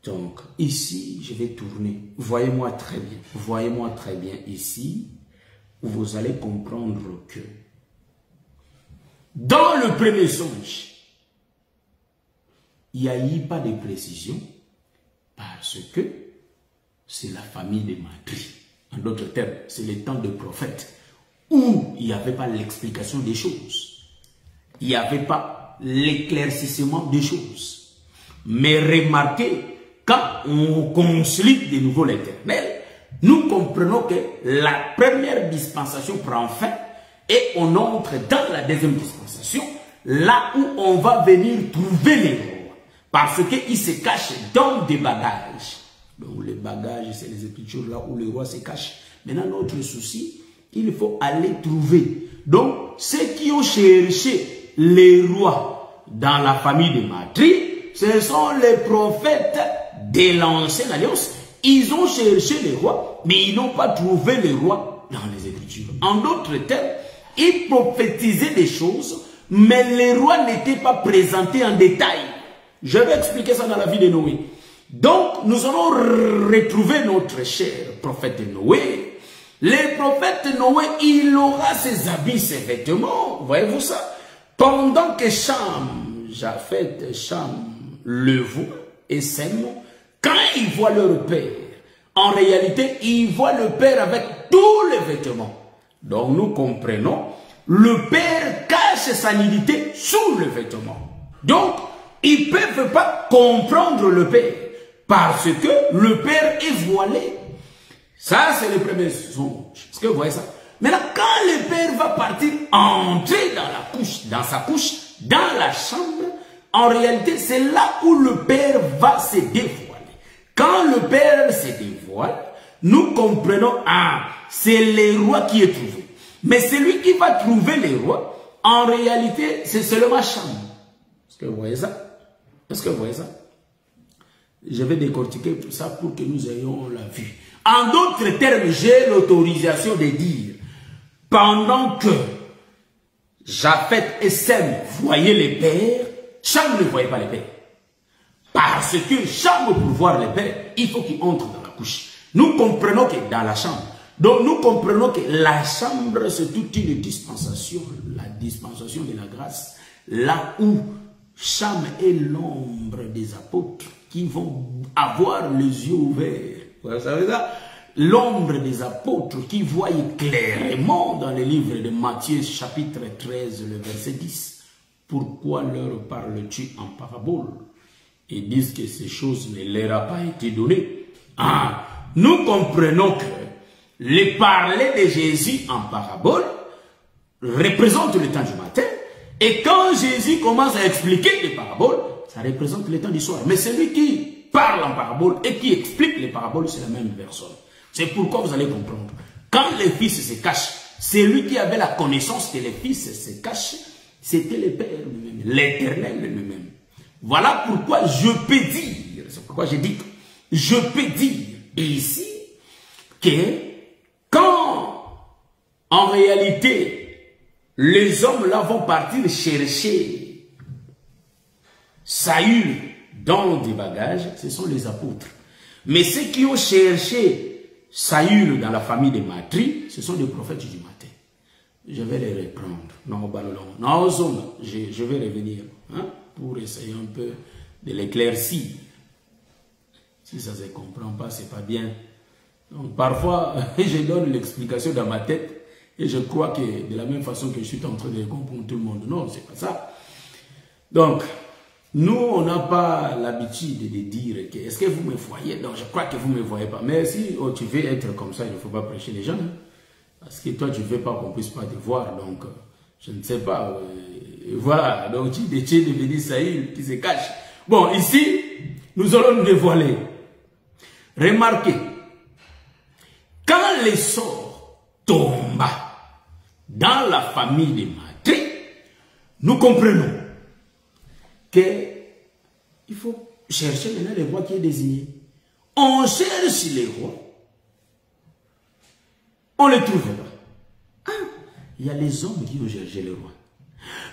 Donc, ici, je vais tourner. Voyez-moi très bien. Voyez-moi très bien ici. Vous allez comprendre que dans le premier songe, il n'y a eu pas de précision parce que c'est la famille des Matri. En d'autres termes, c'est le temps de prophète où il n'y avait pas l'explication des choses. Il n'y avait pas l'éclaircissement des choses. Mais remarquez, quand on consulte de nouveau l'Éternel, nous comprenons que la première dispensation prend fin et on entre dans la deuxième dispensation, là où on va venir trouver les rois. Parce qu'ils se cachent dans des bagages. Donc les bagages, c'est les écritures là où les rois se cachent. Maintenant, notre souci, il faut aller trouver. Donc, ceux qui ont cherché les rois dans la famille de Matri, ce sont les prophètes de l'ancienne alliance. Ils ont cherché les rois, mais ils n'ont pas trouvé les rois dans les Écritures. En d'autres termes, ils prophétisaient des choses, mais les rois n'étaient pas présentés en détail. Je vais expliquer ça dans la vie de Noé. Donc, nous allons retrouver notre cher prophète Noé. Le prophète Noé, il aura ses habits, ses vêtements. Voyez-vous ça? Pendant que Cham, Japheth, Cham, le voient et s'aiment, quand ils voient leur père, en réalité, ils voient le père avec tous les vêtements. Donc, nous comprenons, le père cache sa nudité sous le vêtement. Donc, ils ne peuvent pas comprendre le père, parce que le père est voilé. Ça, c'est le premier songe. Est-ce que vous voyez ça? Maintenant, quand le père va partir, entrer dans la couche, dans sa couche, dans la chambre, en réalité, c'est là où le père va se dévoiler. Quand le père se dévoile, nous comprenons, c'est les rois qui est trouvé. Mais celui qui va trouver les rois, en réalité, c'est seulement Cham. Est-ce que vous voyez ça? Est-ce que vous voyez ça? Je vais décortiquer tout ça pour que nous ayons la vue. En d'autres termes, j'ai l'autorisation de dire, pendant que Japheth et Sem voyaient les pères, Cham ne voyait pas les pères. Parce que Cham, pour voir les pères, il faut qu'il entre dans la couche. Nous comprenons que dans la chambre, donc nous comprenons que la chambre, c'est toute une dispensation, la dispensation de la grâce, là où Cham est l'ombre des apôtres qui vont avoir les yeux ouverts. Vous savez ça? L'ombre des apôtres qui voient clairement dans le livre de Matthieu chapitre 13, le verset 10. Pourquoi leur parles-tu en parabole? Ils disent que ces choses ne leur a pas été données. Nous comprenons que les parler de Jésus en parabole représente le temps du matin. Et quand Jésus commence à expliquer les paraboles, ça représente le temps du soir. Mais celui qui parle en parabole et qui explique les paraboles, c'est la même personne. C'est pourquoi vous allez comprendre. Quand les fils se cachent, celui qui avait la connaissance que les fils se cachent, c'était le Père lui-même, l'Éternel lui-même. Voilà pourquoi je peux dire, c'est pourquoi j'ai dit, je peux dire ici que quand en réalité les hommes là vont partir chercher Saül dans des bagages, ce sont les apôtres. Mais ceux qui ont cherché Saül dans la famille de Matri, ce sont des prophètes du matin. Je vais les reprendre. Non, je vais revenir pour essayer un peu de l'éclaircir. Si ça ne se comprend pas, c'est pas bien. Donc parfois, je donne l'explication dans ma tête et je crois que de la même façon que je suis en train de comprendre tout le monde. Non, c'est pas ça. Donc, nous, on n'a pas l'habitude de dire que est-ce que vous me voyez? Donc, je crois que vous ne me voyez pas. Mais si tu veux être comme ça, il ne faut pas prêcher les gens. Hein? Parce que toi, tu ne veux pas qu'on puisse pas te voir. Donc, je ne sais pas. Voilà. Donc, tu es devenu Saül qui se cache. Bon, ici, nous allons nous dévoiler. Remarquez, quand les sorts tombent dans la famille de Matri, nous comprenons qu'il faut chercher maintenant le roi qui est désigné. On cherche les rois, on ne les trouve pas. il y a les hommes qui ont cherché le roi.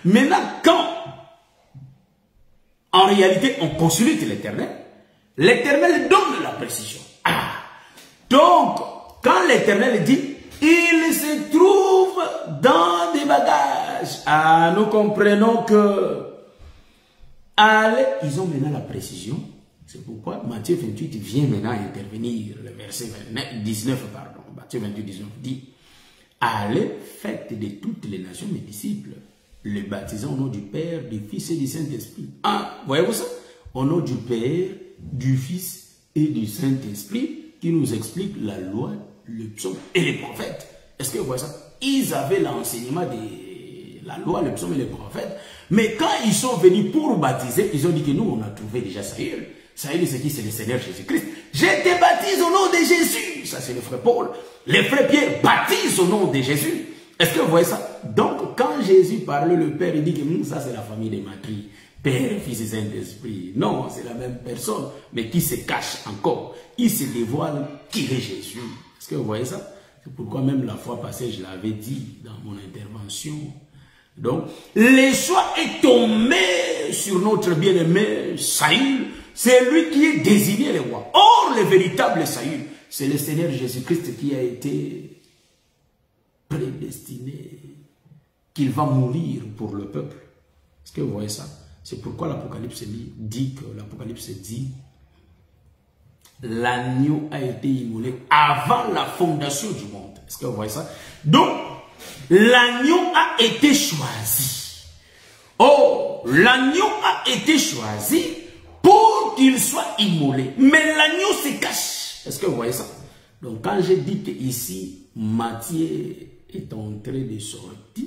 Maintenant, quand, en réalité, on consulte l'Éternel, l'Éternel donne la précision. Ah. Donc, quand l'Éternel dit, il se trouve dans des bagages. Ah, nous comprenons que, allez, ils ont maintenant la précision. C'est pourquoi Matthieu 28 vient maintenant intervenir, le verset 19, pardon. Matthieu 28, 19 dit, allez, faites de toutes les nations mes disciples, les baptisant au nom du Père, du Fils et du Saint-Esprit. Ah, voyez-vous ça? Au nom du Père, du Fils et du Saint-Esprit, qui nous explique la loi, le psaume et les prophètes. Est-ce que vous voyez ça? Ils avaient l'enseignement de la loi, le psaume et les prophètes, mais quand ils sont venus pour baptiser, ils ont dit que nous, on a trouvé déjà Saül. Saül, c'est qui? C'est le Seigneur Jésus-Christ. Je te baptise au nom de Jésus. Ça, c'est le frère Paul. Les frères Pierre baptisent au nom de Jésus. Est-ce que vous voyez ça? Donc, quand Jésus parle, le Père, il dit que ça, c'est la famille de Marie. Père, Fils et Saint-Esprit. Non, c'est la même personne, mais qui se cache encore. Il se dévoile qui est Jésus. Est-ce que vous voyez ça? C'est pourquoi même la fois passée, je l'avais dit dans mon intervention. Donc, le choix est tombé sur notre bien-aimé Saül. C'est lui qui est désigné le roi. Or, le véritable Saül, c'est le Seigneur Jésus-Christ qui a été prédestiné, qu'il va mourir pour le peuple. Est-ce que vous voyez ça? C'est pourquoi l'Apocalypse dit l'agneau a été immolé avant la fondation du monde. Est-ce que vous voyez ça? Donc, l'agneau a été choisi. Oh, l'agneau a été choisi pour qu'il soit immolé. Mais l'agneau se cache. Est-ce que vous voyez ça? Donc, quand j'ai dit qu'ici, Matthieu est en train de sortir,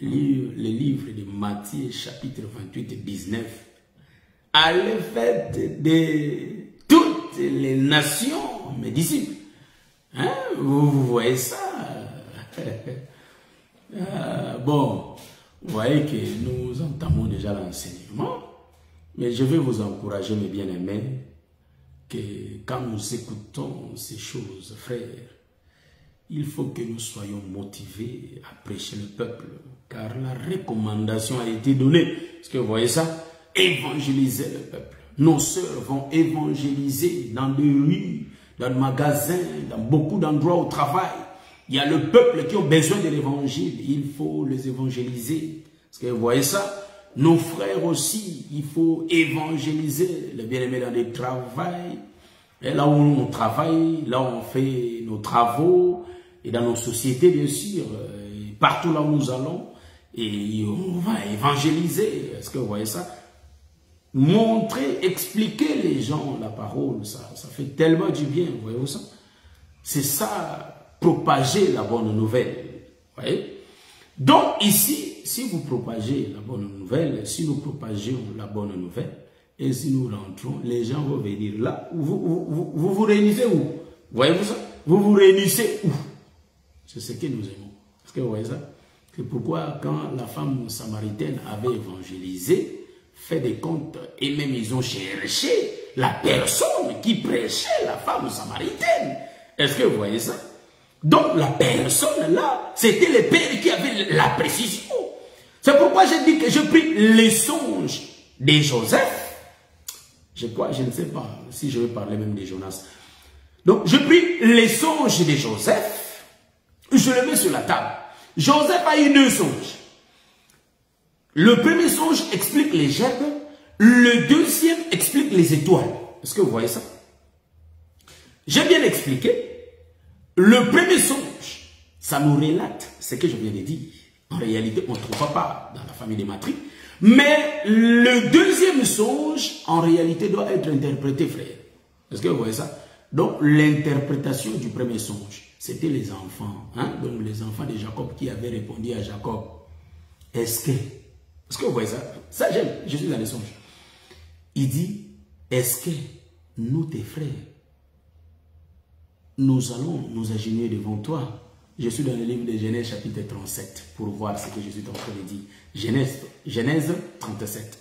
le livre de Matthieu, chapitre 28, 19, à l'effet de toutes les nations, mes disciples. Hein? Vous voyez ça? Bon, vous voyez que nous entamons déjà l'enseignement, mais je vais vous encourager, mes bien-aimés, que quand nous écoutons ces choses, frères, il faut que nous soyons motivés à prêcher le peuple, car la recommandation a été donnée. Est-ce que vous voyez ça? Évangéliser le peuple. Nos sœurs vont évangéliser dans des rues, dans le magasin, dans beaucoup d'endroits au travail. Il y a le peuple qui a besoin de l'évangile. Il faut les évangéliser. Est-ce que vous voyez ça? Nos frères aussi, il faut évangéliser les bien-aimés dans les travails. Et là où on travaille, là où on fait nos travaux, et dans nos sociétés, bien sûr, partout là où nous allons, et on va évangéliser. Est-ce que vous voyez ça? Montrer, expliquer les gens la parole, ça fait tellement du bien, voyez-vous ça? C'est ça, propager la bonne nouvelle. Vous voyez? Donc ici, si vous propagez la bonne nouvelle, si nous propageons la bonne nouvelle, et si nous rentrons, les gens vont venir là. Vous vous réunissez où? Voyez-vous ça? Vous vous réunissez où? C'est ce que nous aimons. Est-ce que vous voyez ça? C'est pourquoi quand la femme samaritaine avait évangélisé, fait des comptes, et même ils ont cherché la personne qui prêchait la femme samaritaine. Est-ce que vous voyez ça? Donc la personne là, c'était le père qui avait la précision. C'est pourquoi j'ai dit que je pris les songes de Joseph. Je crois, je ne sais pas si je vais parler même de Jonas. Donc je pris les songes de Joseph, je le mets sur la table. Joseph a eu 2 songes. Le premier songe explique les gerbes, le deuxième explique les étoiles. Est-ce que vous voyez ça? J'ai bien expliqué. Le premier songe, ça nous relate ce que je viens de dire. En réalité, on ne trouve pas dans la famille des Marie. Mais le deuxième songe, en réalité, doit être interprété, frère. Est-ce que vous voyez ça? Donc, l'interprétation du premier songe, c'était les enfants. Hein? Donc, les enfants de Jacob qui avaient répondu à Jacob. Est-ce que vous voyez ça? Ça, j'aime. Je suis dans les songes. Il dit, est-ce que nous, tes frères, nous allons nous agenouiller devant toi? Je suis dans le livre de Genèse chapitre 37 pour voir ce que je suis en train de dire. Genèse 37.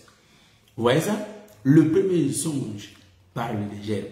Vous voyez ça? Le premier songe parle des gerbes.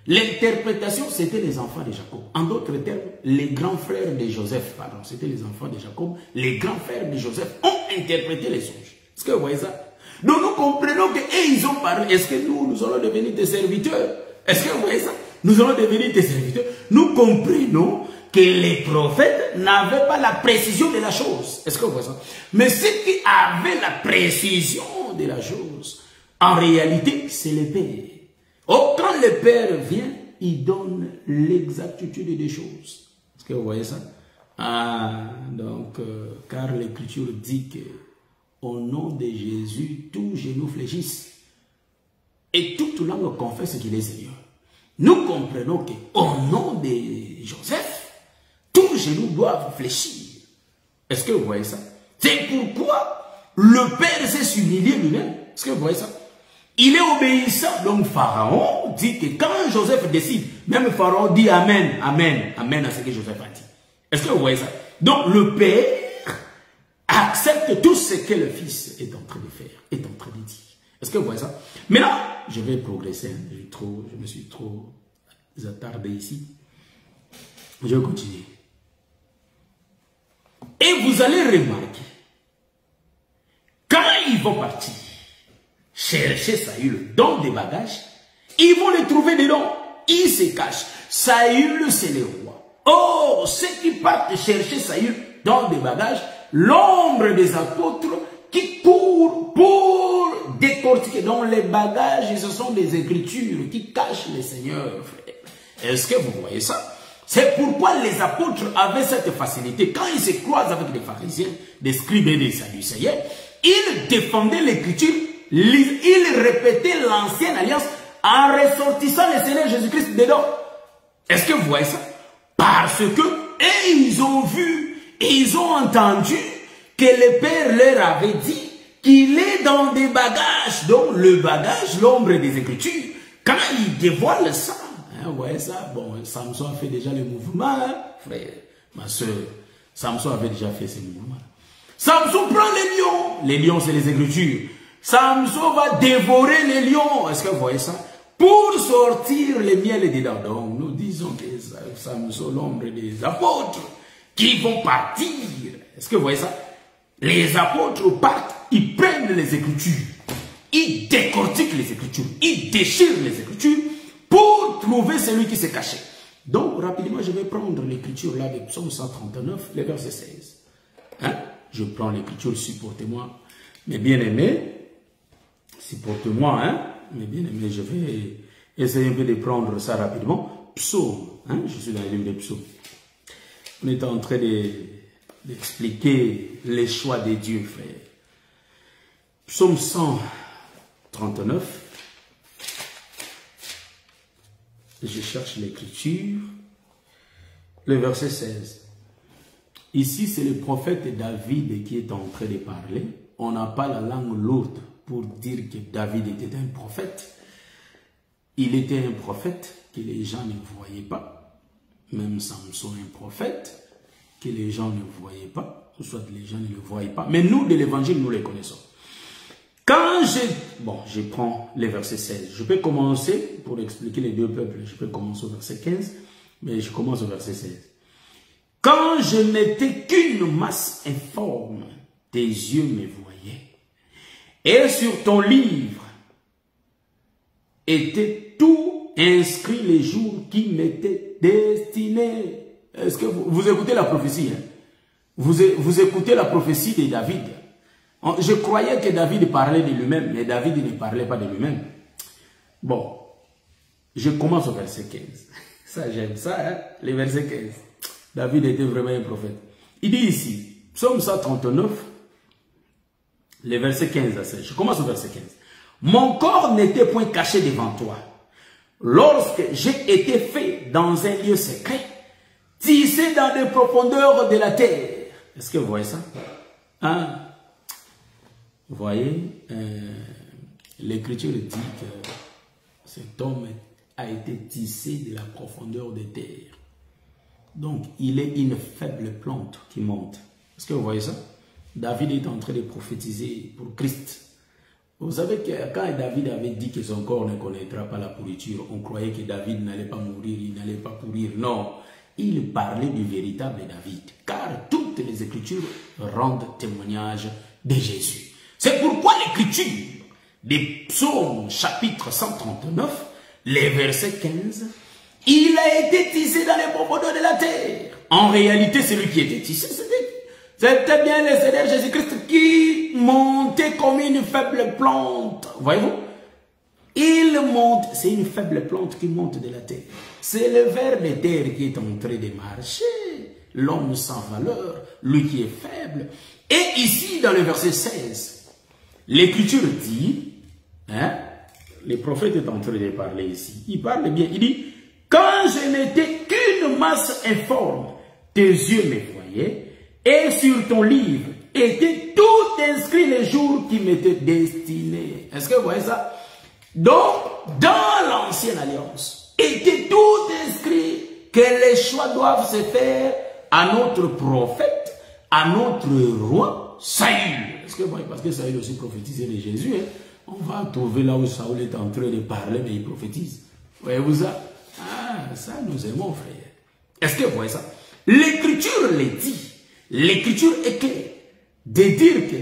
L'interprétation, c'était les enfants de Jacob. En d'autres termes, les grands frères de Joseph, pardon, c'était les enfants de Jacob. Les grands frères de Joseph ont interprété les songes. Est-ce que vous voyez ça? Donc nous comprenons que ils ont parlé. Est-ce que nous allons devenir des serviteurs? Est-ce que vous voyez ça? Nous allons devenir des serviteurs. Nous comprenons que les prophètes n'avaient pas la précision de la chose. Est-ce que vous voyez ça? Mais ceux qui avaient la précision de la chose, en réalité, c'est le Père. Oh, quand le Père vient, il donne l'exactitude des choses. Est-ce que vous voyez ça? Ah, donc, car l'Écriture dit que au nom de Jésus, tous genoux fléchissent et toute langue confesse qu'il est Seigneur. Nous comprenons qu'au nom de Joseph, tous genoux doivent fléchir. Est-ce que vous voyez ça? C'est pourquoi le Père s'est humilié lui-même. Est-ce que vous voyez ça? Il est obéissant. Donc Pharaon dit que quand Joseph décide, même Pharaon dit Amen, Amen, Amen à ce que Joseph a dit. Est-ce que vous voyez ça? Donc le Père accepte tout ce que le Fils est en train de faire, est en train de dire. Est-ce que vous voyez ça? Maintenant, je vais progresser. Je me suis trop attardé ici. Je vais continuer. Et vous allez remarquer, quand ils vont partir chercher Saül dans des bagages, ils vont les trouver dedans. Ils se cachent. Saül, c'est le roi. Oh, ceux qui partent chercher Saül dans des bagages, l'ombre des apôtres qui courent pour décortiquer. Dans les bagages, ce sont des écritures qui cachent le Seigneur, frère. Est-ce que vous voyez ça? C'est pourquoi les apôtres avaient cette facilité. Quand ils se croisent avec les pharisiens, des scribes et des sadducéens, ils défendaient l'écriture, ils répétaient l'ancienne alliance en ressortissant le Seigneur Jésus-Christ dedans. Est-ce que vous voyez ça? Parce que ils ont vu, ils ont entendu que le Père leur avait dit qu'il est dans des bagages. Donc le bagage, l'ombre des Écritures, quand il dévoile ça, hein, vous voyez ça? Bon, Samson a fait déjà le mouvement, hein, frère, ma soeur. Samson avait déjà fait ce mouvement. Samson prend les lions. Les lions, c'est les Écritures. Samson va dévorer les lions. Est-ce que vous voyez ça? Pour sortir les miels dedans. Donc, nous disons que Samson, l'ombre des apôtres, qui vont partir. Est-ce que vous voyez ça? Les apôtres partent, ils prennent les Écritures, ils décortiquent les Écritures, ils déchirent les Écritures pour trouver celui qui s'est caché. Donc, rapidement, je vais prendre l'Écriture là de Psaume 139, le verset 16. Hein? Je prends l'Écriture, supportez-moi. Mes bien-aimés, supportez-moi, hein? Mes bien-aimés, je vais essayer un peu de prendre ça rapidement. Psaume, hein? Je suis dans le livre des psaumes. On est en train d'expliquer les choix de Dieu, frère. Psaume 139. Je cherche l'écriture. Le verset 16. Ici, c'est le prophète David qui est en train de parler. On n'a pas la langue lourde pour dire que David était un prophète. Il était un prophète que les gens ne voyaient pas. Même Samson, un prophète que les gens ne voyaient pas. Ou soit les gens ne le voyaient pas. Mais nous, de l'évangile, nous les connaissons. Quand je prends les versets 16. Je peux commencer, pour expliquer les deux peuples, je peux commencer au verset 15. Mais je commence au verset 16. Quand je n'étais qu'une masse informe, tes yeux me voyaient. Et sur ton livre était tout inscrit les jours qui m'étaient destinés. Est-ce que vous écoutez la prophétie? Hein? Vous écoutez la prophétie de David. Je croyais que David parlait de lui-même, mais David ne parlait pas de lui-même. Bon, je commence au verset 15. Ça, j'aime ça, hein? Le verset 15. David était vraiment un prophète. Il dit ici, Psaume 139, le verset 15 à 16. Je commence au verset 15. Mon corps n'était point caché devant toi. Lorsque j'ai été fait dans un lieu secret, tissé dans les profondeurs de la terre. Est-ce que vous voyez ça? Hein? Vous voyez, l'Écriture dit que cet homme a été tissé de la profondeur des terres. Donc, il est une faible plante qui monte. Est-ce que vous voyez ça? David est en train de prophétiser pour Christ. Vous savez que quand David avait dit que son corps ne connaîtra pas la pourriture, on croyait que David n'allait pas mourir, il n'allait pas pourrir. Non, il parlait du véritable David, car toutes les Écritures rendent témoignage de Jésus. C'est pourquoi l'Écriture des Psaumes chapitre 139, les versets 15, il a été tissé dans les profondeurs de la terre. En réalité, celui qui était tissé, c'était bien le Seigneur Jésus-Christ qui montait comme une faible plante. Voyez-vous? Il monte, c'est une faible plante qui monte de la terre. C'est le ver de terre qui est en train de marcher. L'homme sans valeur, lui qui est faible. Et ici, dans le verset 16, l'Écriture dit, hein, le prophète est en train de parler ici. Il parle bien, il dit, quand je n'étais qu'une masse informe, tes yeux me voyaient, et sur ton livre était tout inscrit les jours qui m'étaient destinés. Est-ce que vous voyez ça? Donc, dans l'ancienne alliance, était tout inscrit que les choix doivent se faire à notre prophète, à notre roi, Saül. Est-ce que vous voyez? Parce que Saül aussi prophétisait de Jésus. Hein? On va trouver là où Saül est en train de parler, mais il prophétise. Voyez-vous ça? Ah, ça nous aimons, frère. Est-ce que vous voyez ça? L'Écriture le dit. L'Écriture est claire de dire que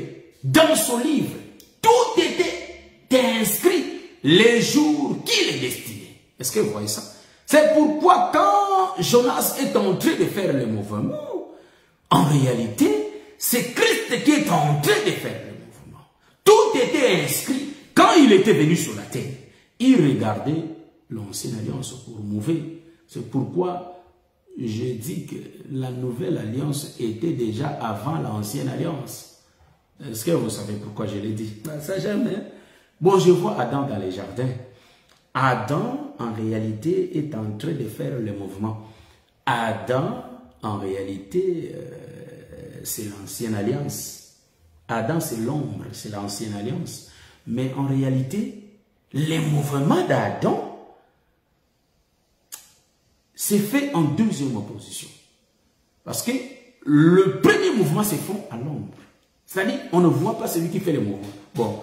dans son livre, tout était inscrit les jours qu'il est destiné. Est-ce que vous voyez ça? C'est pourquoi quand Jonas est en train de faire le mouvement, en réalité, c'est Christ qui est en train de faire le mouvement. Tout était inscrit. Quand il était venu sur la terre, il regardait l'ancienne alliance pour mouver. C'est pourquoi je dis que la nouvelle alliance était déjà avant l'ancienne alliance. Est-ce que vous savez pourquoi je l'ai dit? Ça jamais. Bon, je vois Adam dans les jardins. Adam, en réalité, est en train de faire le mouvement. Adam, en réalité, c'est l'ancienne alliance. Adam, c'est l'ombre, c'est l'ancienne alliance. Mais en réalité, les mouvements d'Adam, c'est fait en deuxième opposition. Parce que le premier mouvement se fait à l'ombre. C'est-à-dire, on ne voit pas celui qui fait le mouvement. Bon,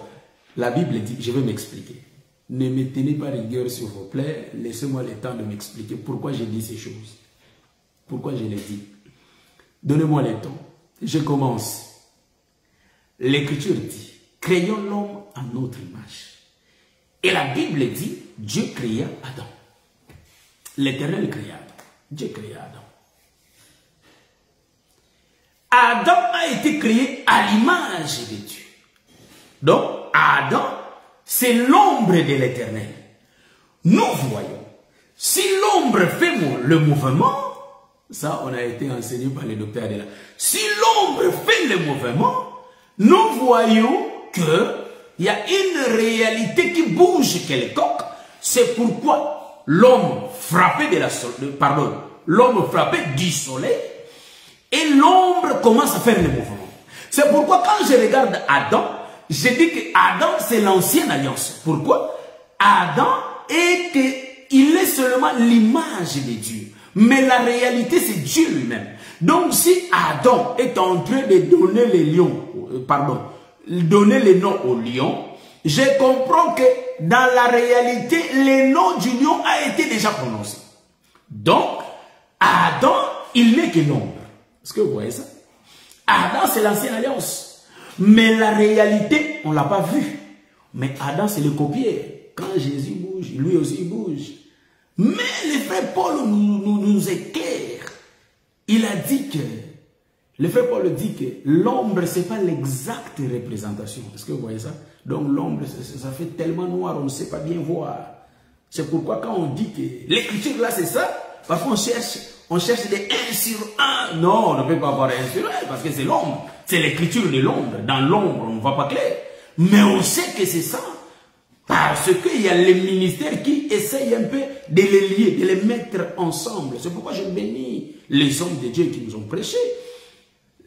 la Bible dit, je vais m'expliquer. Ne me tenez pas rigueur, s'il vous plaît. Laissez-moi le temps de m'expliquer pourquoi j'ai dit ces choses. Pourquoi je les dis. Donnez-moi le temps. Je commence. L'Écriture dit, créons l'homme à notre image. Et la Bible dit, Dieu créa Adam. L'Éternel créa Adam. Dieu créa Adam. Adam a été créé à l'image de Dieu. Donc, Adam, c'est l'ombre de l'Éternel. Nous voyons, si l'ombre fait le mouvement, ça on a été enseigné par les docteurs de là. Si l'ombre fait le mouvement, nous voyons qu'il y a une réalité qui bouge quelconque. C'est pourquoi l'homme frappé l'homme frappé du soleil et l'ombre commence à faire le mouvement. C'est pourquoi quand je regarde Adam, je dis que Adam c'est l'ancienne alliance. Pourquoi? Adam il est seulement l'image de Dieu. Mais la réalité c'est Dieu lui-même. Donc si Adam est en train de donner donner les noms aux lions, je comprends que dans la réalité, le nom du lion a été déjà prononcé. Donc, Adam, il n'est que l'ombre. Est-ce que vous voyez ça? Adam, c'est l'ancienne alliance. Mais la réalité, on ne l'a pas vu. Mais Adam, c'est le copier. Quand Jésus bouge, lui aussi bouge. Mais le frère Paul nous éclaire. Il a dit que, le frère Paul dit que l'ombre, ce n'est pas l'exacte représentation. Est-ce que vous voyez ça? Donc l'ombre, ça fait tellement noir, on ne sait pas bien voir. C'est pourquoi quand on dit que l'écriture là c'est ça, parfois on cherche des 1 sur 1. Non, on ne peut pas avoir 1 sur 1 parce que c'est l'ombre. C'est l'écriture de l'ombre. Dans l'ombre, on ne voit pas clair. Mais on sait que c'est ça. Parce qu'il y a les ministères qui essayent un peu de les lier, de les mettre ensemble. C'est pourquoi je bénis les hommes de Dieu qui nous ont prêché.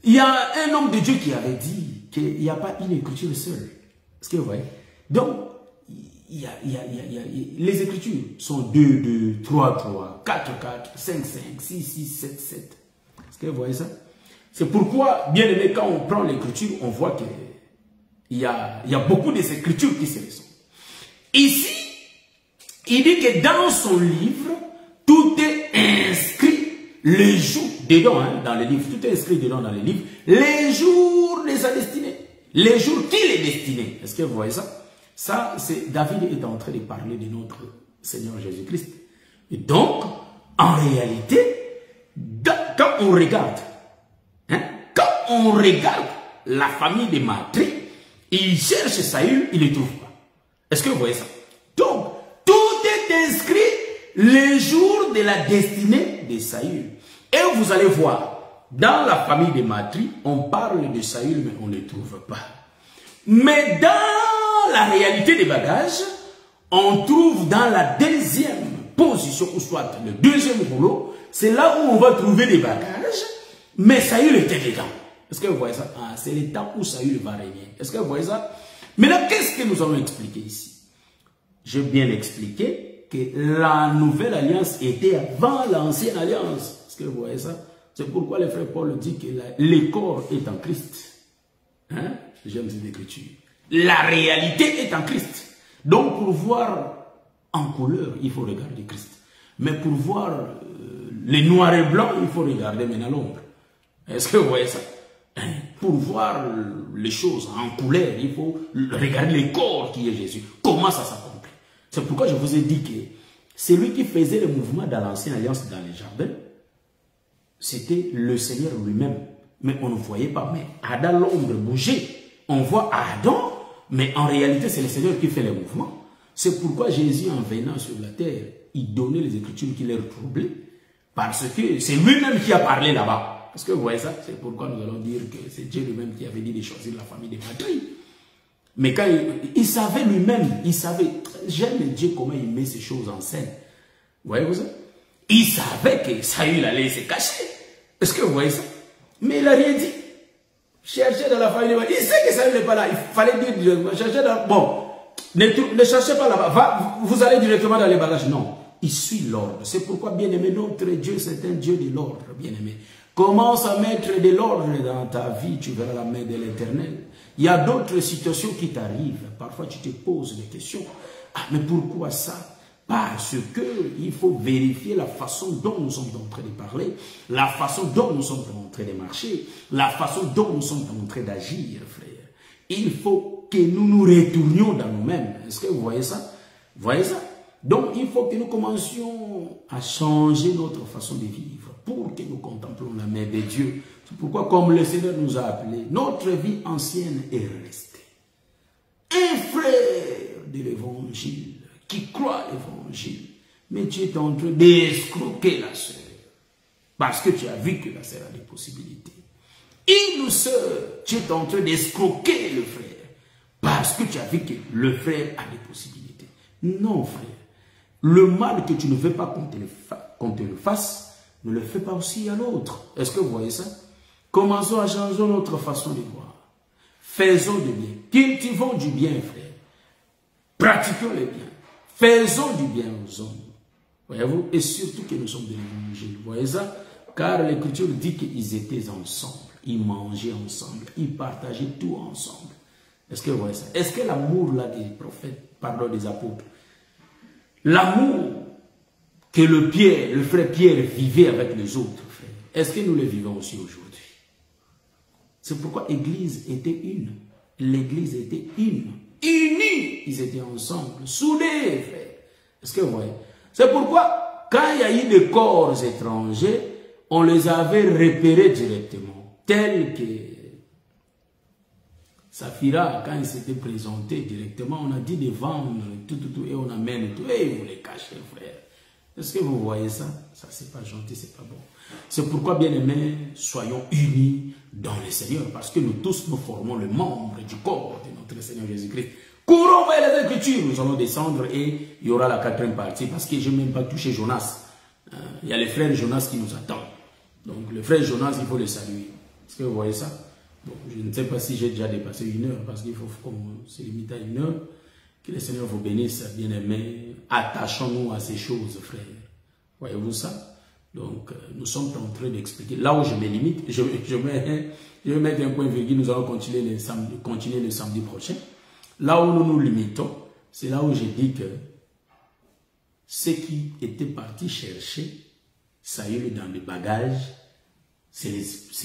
Il y a un homme de Dieu qui avait dit qu'il n'y a pas une écriture seule. Est-ce que vous voyez? Donc, les écritures sont 2, 2, 3, 3, 4, 4, 5, 5, 6, 6, 7, 7. Est-ce que vous voyez ça? C'est pourquoi, bien aimé, quand on prend l'écriture, on voit que Il y a beaucoup des écritures qui se ressemblent. Ici, il dit que dans son livre, tout est inscrit, les jours, dedans, hein, dans les livres, tout est inscrit dedans dans les livres, les jours de sa destinée, les jours qu'il est destiné. Est-ce que vous voyez ça? Ça, c'est David est en train de parler de notre Seigneur Jésus-Christ. Et donc, en réalité, quand on regarde, hein, la famille de Matri, il cherche Saül, il ne le trouve pas. Est-ce que vous voyez ça? Donc, tout est inscrit les jours de la destinée de Saül. Et vous allez voir, dans la famille de Matri, on parle de Saül, mais on ne le trouve pas. Mais dans la réalité des bagages, on trouve dans la deuxième position, ou soit le deuxième rouleau, c'est là où on va trouver des bagages, mais Saül était dedans. Est-ce que vous voyez ça? Ah, c'est le temps où Saül va régner. Est-ce que vous voyez ça? Maintenant, qu'est-ce que nous allons expliquer ici? J'ai bien expliqué que la nouvelle alliance était avant l'ancienne alliance. Est-ce que vous voyez ça? C'est pourquoi le frère Paul dit que le corps est en Christ. Hein? J'aime cette écriture. La réalité est en Christ. Donc, pour voir en couleur, il faut regarder Christ. Mais pour voir les noirs et blancs, il faut regarder maintenant l'ombre. Est-ce que vous voyez ça? Pour voir les choses en couleur, il faut regarder le corps qui est Jésus. Comment ça s'accomplit? C'est pourquoi je vous ai dit que celui qui faisait le mouvement dans l'ancienne alliance dans les jardins, c'était le Seigneur lui-même. Mais on ne voyait pas. Mais Adam, l'ombre bougeait. On voit Adam, mais en réalité, c'est le Seigneur qui fait le mouvement. C'est pourquoi Jésus, en venant sur la terre, il donnait les Écritures qui leur troublaient. Parce que c'est lui-même qui a parlé là-bas. Est-ce que vous voyez ça? C'est pourquoi nous allons dire que c'est Dieu lui-même qui avait dit de choisir la famille de Matri. Mais quand il savait lui-même, il savait, j'aime Dieu comment il met ces choses en scène. Voyez-vous ça? Il savait que Saül allait se cacher. Est-ce que vous voyez ça? Mais il n'a rien dit. Cherchez dans la famille de Matri. Il sait que Saül n'est pas là. Il fallait dire directement, cherchez dans... Bon, ne cherchez pas là-bas. Vous allez directement dans les bagages. Non, il suit l'ordre. C'est pourquoi, bien-aimé, notre Dieu, c'est un Dieu de l'ordre, bien-aimé. Commence à mettre de l'ordre dans ta vie, tu verras la main de l'Éternel. Il y a d'autres situations qui t'arrivent. Parfois, tu te poses des questions. Ah, mais pourquoi ça? Parce que il faut vérifier la façon dont nous sommes en train de parler, la façon dont nous sommes en train de marcher, la façon dont nous sommes en train d'agir, frère. Il faut que nous nous retournions dans nous-mêmes. Est-ce que vous voyez ça? Vous voyez ça? Donc, il faut que nous commencions à changer notre façon de vivre pour que nous contemplons la main de Dieu. C'est pourquoi, comme le Seigneur nous a appelés, notre vie ancienne est restée. Un frère de l'évangile qui croit l'évangile, mais tu es en train d'escroquer la sœur parce que tu as vu que la sœur a des possibilités. Une sœur, tu es en train d'escroquer le frère parce que tu as vu que le frère a des possibilités. Non, frère. Le mal que tu ne veux pas qu'on te le fasse, ne le fais pas aussi à l'autre. Est-ce que vous voyez ça? Commençons à changer notre façon de voir. Faisons du bien. Cultivons du bien, frère. Pratiquons le bien. Faisons du bien aux hommes. Voyez-vous? Et surtout que nous sommes de l'évangile. Vous voyez ça? Car l'Écriture dit qu'ils étaient ensemble. Ils mangeaient ensemble. Ils partageaient tout ensemble. Est-ce que vous voyez ça? Est-ce que l'amour là des prophètes, pardon, des apôtres, l'amour que le frère Pierre vivait avec les autres frères, est-ce que nous le vivons aussi aujourd'hui? C'est pourquoi l'Église était une. L'Église était une. Unis, ils étaient ensemble, soudés, frère. Est-ce que vous voyez? C'est pourquoi, quand il y a eu des corps étrangers, on les avait repérés directement, tels que Saphira, quand il s'était présenté directement, on a dit de vendre tout, et on amène tout, et vous les cachez, frère. Est-ce que vous voyez ça? Ça, c'est pas gentil, c'est pas bon. C'est pourquoi, bien aimés, soyons unis dans le Seigneur, parce que nous tous, nous formons le membre du corps de notre Seigneur Jésus-Christ. Courons vers les Écritures, nous allons descendre et il y aura la quatrième partie, parce que je n'ai même pas touché Jonas. Il y a le frère Jonas qui nous attend. Donc, le frère Jonas, il faut le saluer. Est-ce que vous voyez ça? Bon, je ne sais pas si j'ai déjà dépassé 1 heure, parce qu'il faut qu'on se limite à 1 heure. Que le Seigneur vous bénisse, bien-aimés. Attachons-nous à ces choses, frères. Voyez-vous ça? Donc, nous sommes en train d'expliquer. Là où je me limite, je vais mettre un point virgule, nous allons continuer le samedi prochain. Là où nous nous limitons, c'est là où j'ai dit que ceux qui étaient partis chercher Saül dans les bagages, c'est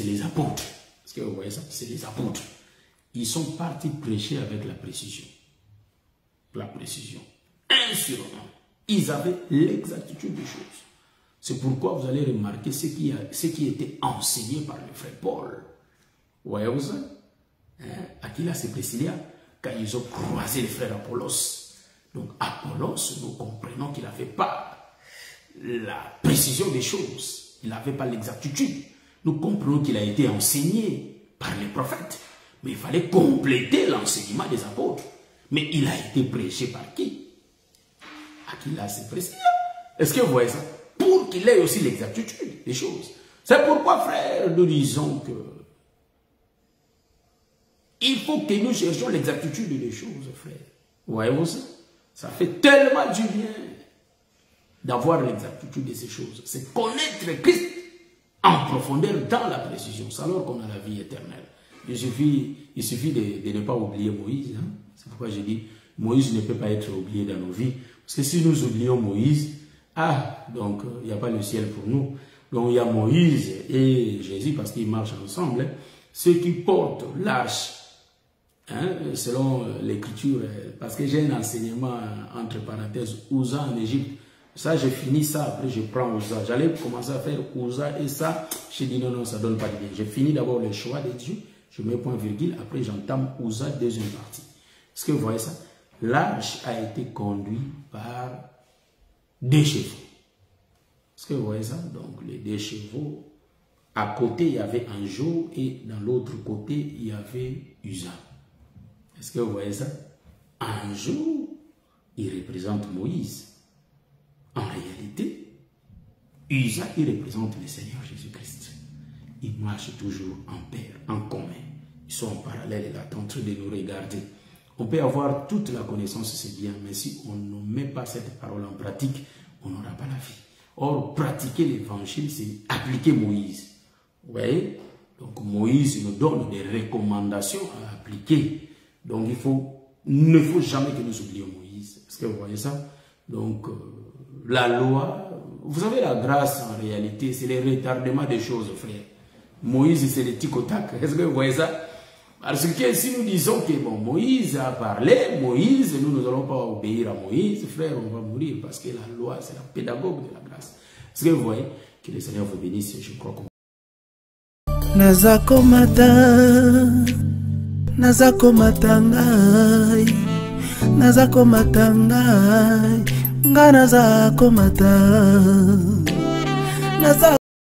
les apôtres. Est-ce que vous voyez ça? C'est les apôtres. Ils sont partis prêcher avec la précision. La précision. Un sur un. Ils avaient l'exactitude des choses. C'est pourquoi vous allez remarquer ce qui était enseigné par le frère Paul. Vous voyez ça? Aquilas et Priscilla, quand ils ont croisé le frère Apollos. Donc Apollos, nous comprenons qu'il n'avait pas la précision des choses. Il n'avait pas l'exactitude. Nous comprenons qu'il a été enseigné par les prophètes. Mais il fallait compléter l'enseignement des apôtres. Mais il a été prêché par qui? Aquilas et Priscilla. Est-ce que vous voyez ça? Pour qu'il ait aussi l'exactitude des choses. C'est pourquoi, frère, nous disons que il faut que nous cherchions l'exactitude des choses, frère. Vous voyez ça? Ça fait tellement du bien d'avoir l'exactitude de ces choses. C'est connaître Christ en profondeur dans la précision. C'est alors qu'on a la vie éternelle. Il suffit de ne pas oublier Moïse. Hein? C'est pourquoi j'ai dit, Moïse ne peut pas être oublié dans nos vies. Parce que si nous oublions Moïse, donc il n'y a pas le ciel pour nous. Donc il y a Moïse et Jésus parce qu'ils marchent ensemble. Hein? Ceux qui portent l'arche, hein, selon l'écriture, parce que j'ai un enseignement entre parenthèses, Ouza en Égypte. Ça, j'ai fini ça, après je prends Ouza. J'allais commencer à faire Ouza et ça, j'ai dit non, ça ne donne pas de bien. J'ai fini d'abord le choix de Dieu, je mets point virgule, après j'entame Ouza, deuxième partie. Est-ce que vous voyez ça? L'arche a été conduite par 2 chevaux. Est-ce que vous voyez ça? Donc les 2 chevaux, à côté il y avait Anjo et dans l'autre côté il y avait Uza. Est-ce que vous voyez ça? Anjo, il représente Moïse. En réalité, Uza, il représente le Seigneur Jésus-Christ. Ils marchent toujours en pair, en commun. Ils sont en parallèle et là, en train de nous regarder. On peut avoir toute la connaissance, c'est bien, mais si on ne met pas cette parole en pratique, on n'aura pas la vie. Or, pratiquer l'évangile, c'est appliquer Moïse. Vous voyez? Donc, Moïse nous donne des recommandations à appliquer. Donc, il ne faut jamais que nous oublions Moïse. Est-ce que vous voyez ça? Donc, la loi, vous savez, la grâce, en réalité, c'est le retardement des choses, frère. Moïse, c'est le tic-au-tac. Est-ce que vous voyez ça? Parce que si nous disons que bon, Moïse a parlé, Moïse, nous n'allons pas obéir à Moïse, frère, on va mourir parce que la loi, c'est la pédagogue de la grâce. Est-ce que vous voyez? Que le Seigneur vous bénisse, je crois qu'on... Nazakomata